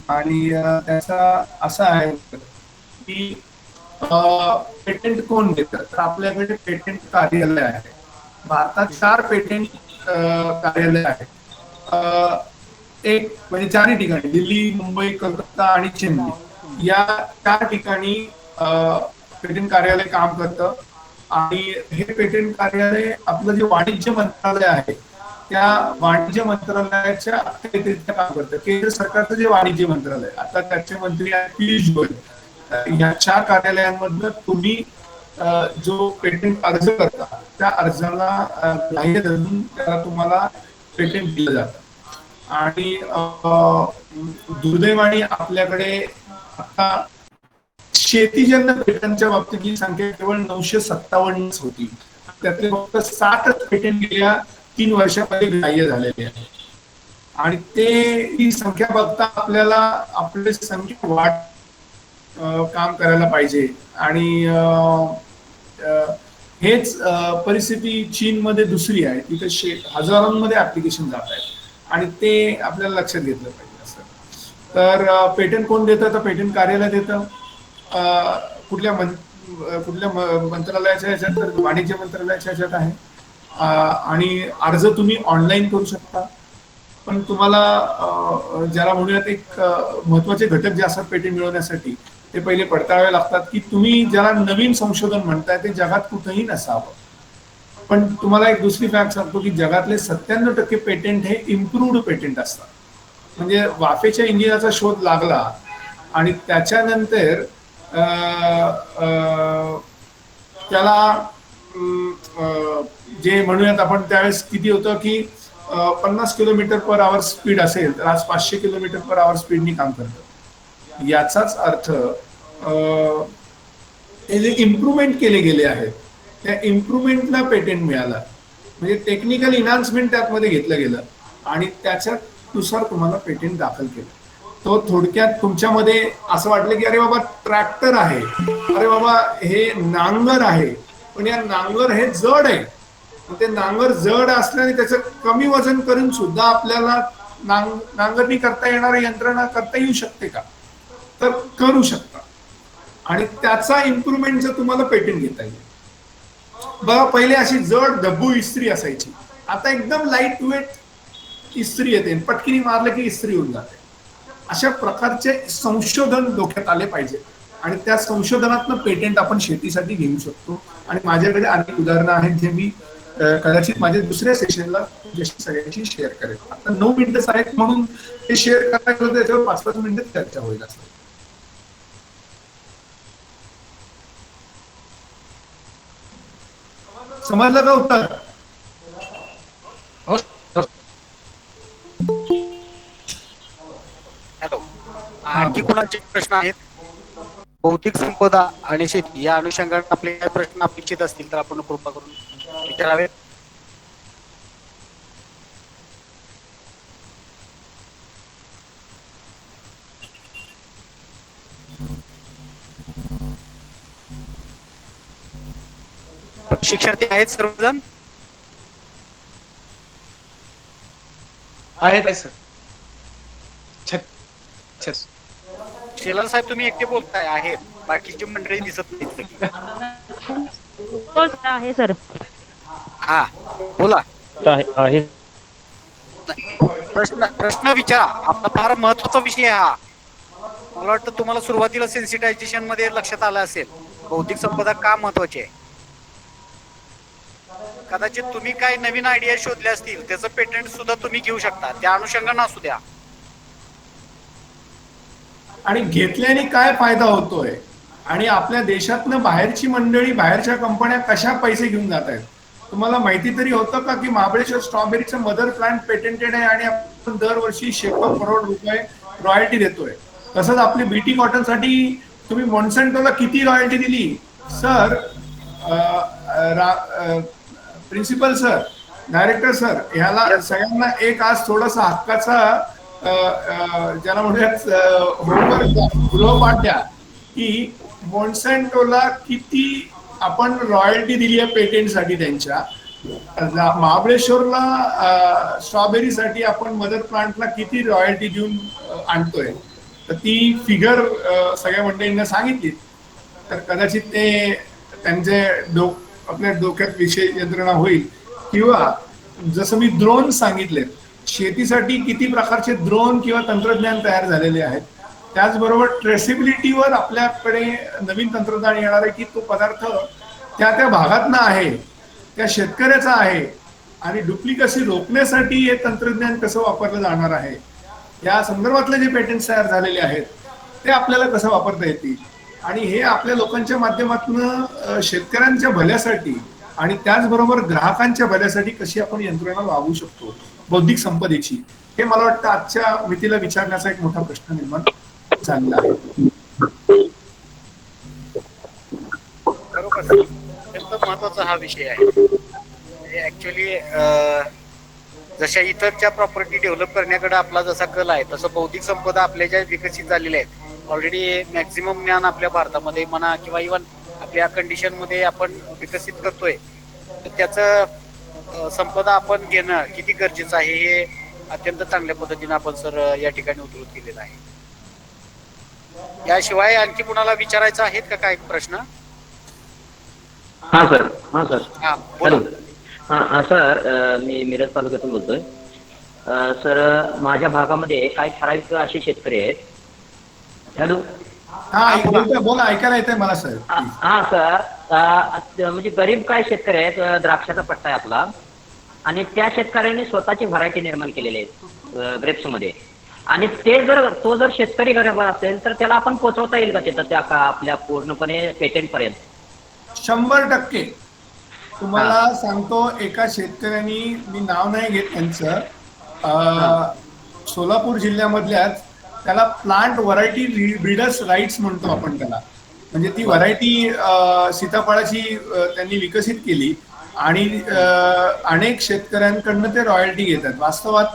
आणि त्याचा असा आहे की पेटंट कोण देतं. तर आपल्याकडे पेटंट कार्यालय आहे. भारतात 4 पेटंट कार्यालय आहेत. एक म्हणजे 4 ठिकाणी दिल्ली, मुंबई, कलकत्ता आणि चेन्नई या 4 ठिकाणी पेटंट कार्यालय काम करतं. आणि हे पेटंट कार्यालय आपलं जे वाणिज्य मंत्रालय आहे त्या वाणिज्य मंत्रालयाच्या अखत्यारीतरित्या काम करतं. केंद्र सरकारचं जे वाणिज्य मंत्रालय, आता त्याचे मंत्री आहेत पियुष गोयल. ह्या 4 कार्यालयांमधनं तुम्ही जो पेटंट अर्ज करता त्या अर्जाला ग्राह्य धरून त्याला तुम्हाला पेटंट दिलं जातं. आणि दुर्दैवाने आपल्याकडे आता शेतीजन्य पेटंटच्या बाबतीतली संख्या केवळ 957 होती. त्यातले फक्त 7च पेटंट गेल्या 3 वर्षामध्ये ग्राह्य झालेले आहे. आणि ही संख्या बघता आपल्याला आपली संख्या वाढ काम करायला पाहिजे. आणि हेच परिस्थिती चीनमध्ये दुसरी आहे. तिथे हजारांमध्ये ऍप्लिकेशन जात आहेत आणि ते आपल्याला लक्षात घेतलं पाहिजे. असं तर पेटंट कोण देतं, तर पेटंट कार्यालय देतं. कुठल्या मंत्रालयाच्या ह्याच्यात, तर वाणिज्य मंत्रालयाच्या ह्याच्यात आहे. आणि अर्ज तुम्ही ऑनलाईन करू शकता. पण तुम्हाला ज्याला म्हणूयात एक महत्वाचे घटक जे असतात पेटंट मिळवण्यासाठी ते पहिले पडताळावे लागतात की तुम्ही ज्याला नवीन संशोधन म्हणताय ते जगात कुठेही नसावं. पण तुम्हाला एक दुसरी फॅक्ट सांगतो की जगातले 97% पेटंट हे इम्प्रूव्ड पेटंट असतात. म्हणजे वाफेच्या इंजिनाचा शोध लागला आणि त्याच्यानंतर त्याला जे म्हणूयात आपण त्यावेळेस किती होतं की 50 km/h स्पीड असेल तर आज 500 km/h स्पीडनी काम करतं. याचाच अर्थ हे जे इम्प्रुव्हमेंट केले गेले आहेत त्या इम्प्रुव्हमेंटला पेटंट मिळालं. म्हणजे टेक्निकल इन्हान्समेंट त्यामध्ये घेतलं गेलं आणि त्याच्यानुसार तुम्हाला पेटंट दाखल केलं. तो थोडक्यात तुमच्यामध्ये असं वाटलं की अरे बाबा ट्रॅक्टर आहे, अरे बाबा हे नांगर आहे, पण या नांगर हे जड आहे. ते नांगर जड असल्याने त्याचं कमी वजन करून सुद्धा आपल्याला नांगरणी करता येणारी यंत्रणा करता येऊ शकते का, तर करू शकता. आणि त्याचा इम्प्रुव्हमेंटचं तुम्हाला पेटंट घेता येईल. बघा पहिले अशी जड डब्बू इस्त्री असायची, आता एकदम लाईट वेट इस्त्री येते, पटकिनी मारलं की इस्त्री होऊन जाते. अशा प्रकारचे संशोधन डोक्यात आले पाहिजे आणि त्या संशोधनातनं पेटंट आपण शेतीसाठी घेऊ शकतो. आणि माझ्याकडे अनेक उदाहरणं आहेत जे मी कदाचित माझ्या दुसऱ्या सेशनला सगळ्यांशी शेअर करेल. आता 9 मिनिटं आहेत म्हणून ते शेअर करायचं होतं, त्याच्यावर 5-5 मिनिटं चर्चा होईल. असं समजलं का उत्तर? हॅलो, आणखी कोणाचे प्रश्न आहेत? बौद्धिक संपदा आणि शेती या अनुषंगाने आपले काही प्रश्न अपेक्षित असतील तर आपण कृपा करून विचारावे. शिक्षार्थी आहेत सर्वजण? आहेत सर. अच्छा. शेलार साहेब तुम्ही एकटे बोलताय? आहेत, बाकीची मंडळी दिसत नाहीत. हो सर, आहे सर. हा बोला. आहे. प्रश्न विचारा. आपला फार महत्वाचा विषय आहे हा. मला वाटतं तुम्हाला सुरुवातीला सेन्सिटायझेशन मध्ये लक्षात आलं असेल बौद्धिक संपदा का महत्वाची आहे. कदाचित तुम्ही काही नवीन आयडिया शोधल्या असतील, त्याचं पेटंट सुद्धा तुम्ही घेऊ शकता, त्या अनुषंगाने असू द्या. आणि घेतल्याने काय फायदा होतोय आणि आपल्या देशातनं बाहेरची मंडळी, बाहेरच्या कंपन्या कशा पैसे घेऊन जात आहेत. तुम्हाला माहिती तरी होतं का की महाबळेश्वर स्ट्रॉबेरीचं मदर प्लांट पेटेंटेड आहे आणि आपण दरवर्षी शेकडो करोड रुपये रॉयल्टी देतोय. तसंच आपली बीटी कॉटनसाठी तुम्ही मॉन्सॅन्टोला किती रॉयल्टी दिली sir? Principal sir, director sir, ह्याला सगळ्यांना एक आज थोडासा हक्काचा ज्याला म्हणूयात होमवर्क, गृहपाठ द्या की मॉन्सॅन्टोला किती आपण रॉयल्टी दिली आहे पेटेंटसाठी. त्यांच्या महाबळेश्वरला स्ट्रॉबेरीसाठी आपण मदर प्लांटला किती रॉयल्टी देऊन आणतोय, तर ती फिगर सगळ्या मंडळींना सांगितली तर कदाचित ते त्यांचे आपल्या डोक्यात विषय यंत्रणा होईल. किंवा जसं मी ड्रोन सांगितले, शेतीसाठी किती प्रकारचे ड्रोन किंवा तंत्रज्ञान तयार झालेले आहेत. त्याचबरोबर ट्रेसेबिलिटीवर आपल्याकडे नवीन तंत्रज्ञान येणार आहे की तो पदार्थ त्या भागातनं आहे, त्या शेतकऱ्याचा आहे, आणि डुप्लिकेसी रोखण्यासाठी हे तंत्रज्ञान कसं वापरलं जाणार आहे, या संदर्भातले जे पेटंट्स तयार झालेले आहेत ते आपल्याला कसं वापरता येतील. आणि हे आपल्या लोकांच्या माध्यमातून शेतकऱ्यांच्या भल्यासाठी आणि त्याचबरोबर ग्राहकांच्या भल्यासाठी कशी आपण यंत्रणा वागू शकतो बौद्धिक संपदेची, हे मला वाटतं आजच्या मितीला विचारण्याचा एक मोठा प्रश्न निर्माण झालेला आहे. बरोबर, अत्यंत महत्वाचा हा विषय आहे. ऍक्च्युली जशा इतरच्या प्रॉपर्टी डेव्हलप करण्याकडे आपला जसा कल आहे, तसं बौद्धिक संपदा आपल्या ज्या विकसित झालेल्या आहेत ऑलरेडी, मॅक्झिमम ज्ञान आपल्या भारतामध्ये म्हणा किंवा इव्हन आपल्या कंडिशन मध्ये आपण विकसित करतोय, तर त्याचं संपदा आपण घेणं किती गरजेचं आहे हे अत्यंत चांगल्या पद्धतीने आपण सर या ठिकाणी उद्धृत केलेलं आहे. याशिवाय आणखी कुणाला विचारायचं आहेत का काय प्रश्न? हा सर. हा बोला. हा सर, मी मिरज तालुक्यातून बोलतोय. सर, माझ्या भागामध्ये काही ठराविक असे शेतकरी आहेत. हॅलो. हा बोला, ऐकायला येतंय मला सर. हा सर, म्हणजे गरीब काय शेतकरी आहेत, द्राक्षाचा पट्टा आहे आपला, आणि त्या शेतकऱ्यांनी स्वतःची व्हरायटी निर्माण केलेली आहे ग्रेप्स मध्ये, आणि तो जर शेतकरी गरीब असेल तर त्याला आपण पोहोचवता येईल का तिथं त्या आपल्या पूर्णपणे पेटेंट पर्यंत? 100% तुम्हाला सांगतो. एका शेतकऱ्यांनी, मी नाव नाही घेत त्यांचं, सोलापूर जिल्ह्यामधल्याच, त्याला प्लांट व्हरायटी ब्रीडर्स राईट्स म्हणतो आपण त्याला. म्हणजे ती व्हरायटी सीताफळाची त्यांनी विकसित केली आणि अनेक शेतकऱ्यांकडनं ते रॉयल्टी घेतात. वास्तवात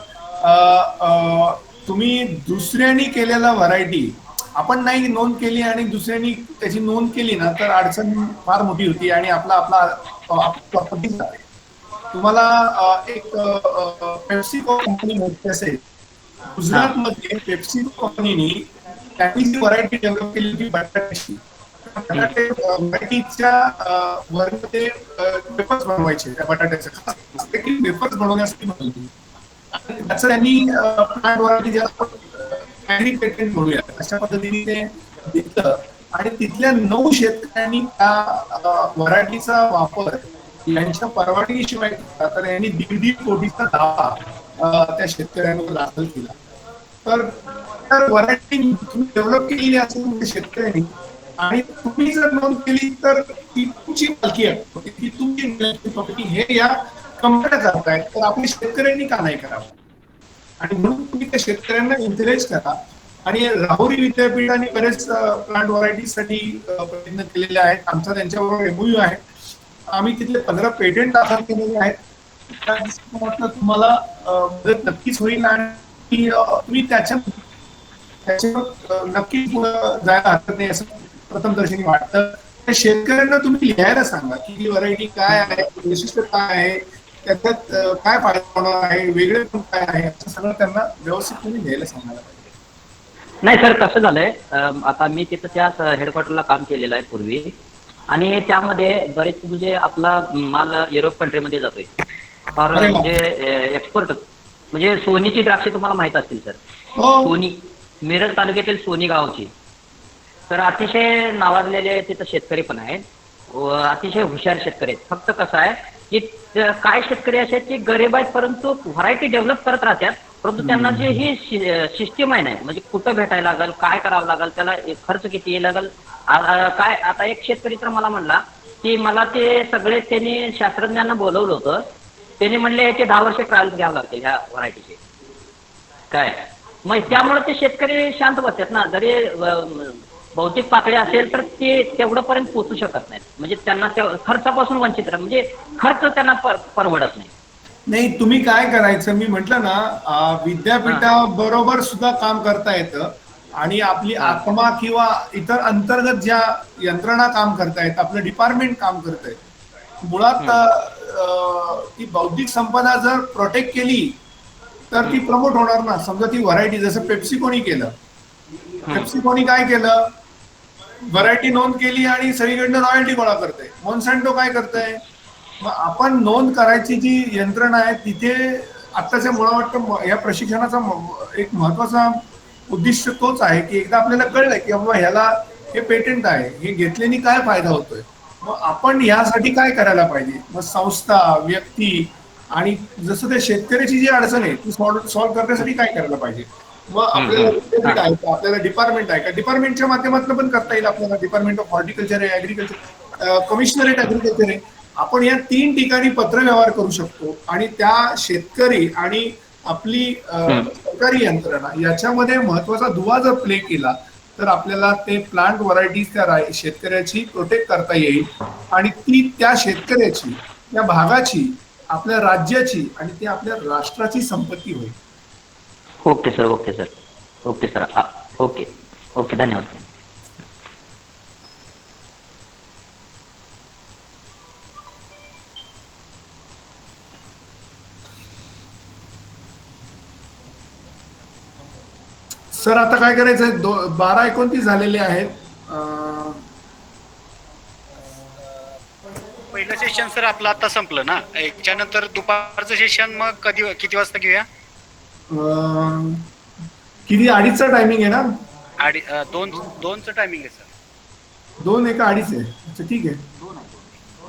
तुम्ही दुसऱ्यांनी केलेला व्हरायटी आपण नाही नोंद केली आणि दुसऱ्यांनी त्याची नोंद केली ना, तर अडचण फार मोठी होती आणि आपला प्रॉपर्टी जाते. तुम्हाला एक पेप्सिको कंपनी माहिती असेल, गुजरातमध्ये पेप्सिको कंपनीने त्यांनी जी व्हरायटी डेव्हलप केली होती बटाट्याची, बटाटे व्हरायटीच्या वरून ते पेपर्स बनवायचे, त्या बटाट्याचे पेपर्स बनवण्यासाठी बनवली. त्याचं त्यांनी प्लांट व्हरायटी ज्याला पेटेंट म्हणूया अशा पद्धतीने ते घेतलं आणि तिथल्या 9 शेतकऱ्यांनी त्या व्हरायटीचा वापर यांच्या परवानगीशिवाय केला, तर यांनी 1.5 कोटीचा दावा त्या शेतकऱ्यांवर दाखल केला. तर व्हरायटी तुम्ही डेव्हलप केलेली असेल शेतकऱ्यांनी आणि तुम्ही जर नोंद केली तर ती तुमची मालकी आहे, ती तुमची प्रॉपर्टी, हे या कंपन्या जात आहेत. तर आपल्या शेतकऱ्यांनी का नाही करावं? आणि म्हणून तुम्ही त्या शेतकऱ्यांना एन्करेज करा. आणि राहुरी विद्यापीठाने बरेच प्लांट व्हरायटीसाठी प्रयत्न केलेले आहेत. आमचा त्यांच्याबरोबर MOU आहे. आम्ही तिथले 15 पेटेंट दाखल केलेले आहेत. तुम्हाला मदत नक्कीच होईल आणि तुम्ही त्याच्यावर नक्कीच जायला हरकत नाही असं प्रथम दर्शनी वाटतं. त्या शेतकऱ्यांना तुम्ही लिहायला सांगा की ही व्हरायटी काय आहे, वैशिष्ट्य काय आहे, त्याच्यात काय फायदा होणार आहे, वेगळे पण काय आहे, असं सगळं त्यांना व्यवस्थित तुम्ही लिहायला सांगायला पाहिजे. नाही सर, कसं झालंय, आता मी तिथं त्या हेडक्वार्टरला काम केलेलं आहे पूर्वी, आणि त्यामध्ये बरेच म्हणजे आपला माल युरोप कंट्रीमध्ये जातोय, तर अरे वा. म्हणजे एक्सपोर्ट, म्हणजे सोनीची द्राक्षे तुम्हाला माहित असतील सर. हो. सोनी, मिरज तालुक्यातील सोनी गावची, तर अतिशय नावाजलेले तिथं शेतकरी पण आहेत, व अतिशय हुशार शेतकरी आहेत. फक्त कसं आहे की काय शेतकरी असे आहेत की गरीब आहेत, परंतु व्हरायटी डेव्हलप करत राहतात, परंतु त्यांना जे ही सिस्टीम आहे, नाही म्हणजे कुठं भेटायला लागेल, काय करावं लागेल, त्याला खर्च किती लागेल, काय. आता एक शेतकरी तर मला म्हणला की मला ते सगळे त्यांनी शास्त्रज्ञांना बोलवलं होतं, त्यांनी म्हणले याचे 10 वर्ष ट्रायल घ्यावं लागतील ह्या व्हरायटीचे. काय मग त्यामुळे ते शेतकरी शांत बसतात ना, जरी भौतिक पातळी असेल तर ते तेवढं पर्यंत पोहोचू शकत नाहीत, म्हणजे त्यांना खर्चापासून वंचित राहतात, म्हणजे खर्च त्यांना परवडत नाही. नाही, तुम्ही काय करायचं, मी म्हटलं ना, विद्यापीठाबरोबर सुद्धा काम करता येतं, आणि आपली आत्मा किंवा इतर अंतर्गत ज्या यंत्रणा काम करतायत, आपलं डिपार्टमेंट काम करतंय, मुळात ती बौद्धिक संपदा जर प्रोटेक्ट केली तर ती प्रमोट होणार ना. समजा ती व्हरायटी, जसं पेप्सिकोनी केलं, पेप्सिकोनी काय केलं, व्हरायटी नोंद केली आणि सगळीकडनं रॉयल्टी गोळा करते. मॉन्सॅन्टो काय करतंय, मग आपण नोंद करायची जी यंत्रणा आहे तिथे आत्ताच्या, मला वाटतं या प्रशिक्षणाचा एक महत्वाचा उद्दिष्ट तोच आहे की एकदा आपल्याला कळलंय की बाबा ह्याला हे पेटंट आहे, हे घेतल्याने काय फायदा होतोय, मग आपण ह्यासाठी काय करायला पाहिजे. मग संस्था, व्यक्ती, आणि जसं त्या शेतकऱ्याची जी अडचण आहे ती सॉल्व्ह करण्यासाठी काय करायला पाहिजे. मग आपल्याला विद्यापीठ आहे का, आपल्याला डिपार्टमेंट आहे का, डिपार्टमेंटच्या माध्यमातून पण करता येईल आपल्याला. डिपार्टमेंट ऑफ हॉर्टिकल्चर आहे, ऍग्रिकल्चर, कमिशनरेट ऍग्रिकल्चर आहे. आपण या 3 ठिकाणी पत्रव्यवहार करू शकतो, आणि त्या शेतकरी आणि आपली सरकारी यंत्रणा याच्यामध्ये महत्वाचा दुवा जर प्ले केला तर आपल्याला ते प्लांट व्हरायटीज त्या शेतकऱ्याची प्रोटेक्ट करता येईल, आणि ती त्या शेतकऱ्याची, त्या भागाची, आपल्या राज्याची आणि ती आपल्या राष्ट्राची संपत्ती होईल. Okay sir, okay sir, okay sir, okay okay, धन्यवाद. सर, आता काय करायचंय, 12:29 झालेले आहेत. पहिलं सेशन सर आपलं आता संपलं ना, याच्यानंतर दुपारचं सेशन मग किती वाजता घेऊया? किती, 2:30चा टायमिंग आहे ना? 2चं टायमिंग आहे सर. 2 एका 2:30 आहे. अच्छा, ठीक आहे,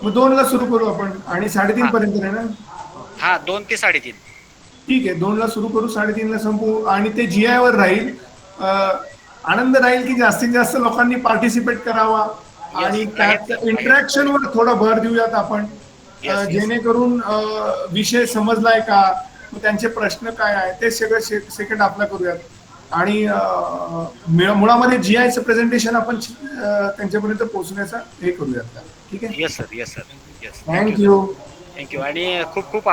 मग 2ला सुरू करू आपण, आणि 3:30 पर्यंत आहे ना? हा, 2 ते 3:30. ठीक आहे, 2ला सुरू करू, 3:30ला संपू, आणि ते GI वर राहील. आनंद राहील की जास्तीत जास्त लोकांनी पार्टिसिपेट करावा, आणि त्या इंटरॅक्शनवर थोडा भर देऊयात आपण, जेणेकरून विषय समजलाय का, त्यांचे प्रश्न काय आहे ते सगळं सेकंड आपला करूयात, आणि मुळामध्ये GIचं प्रेझेंटेशन आपण त्यांच्यापर्यंत पोहोचण्याचा हे करूयात. ठीक आहे. Yes sir, yes sir, yes. Thank you. Thank you, आणि खूप खूप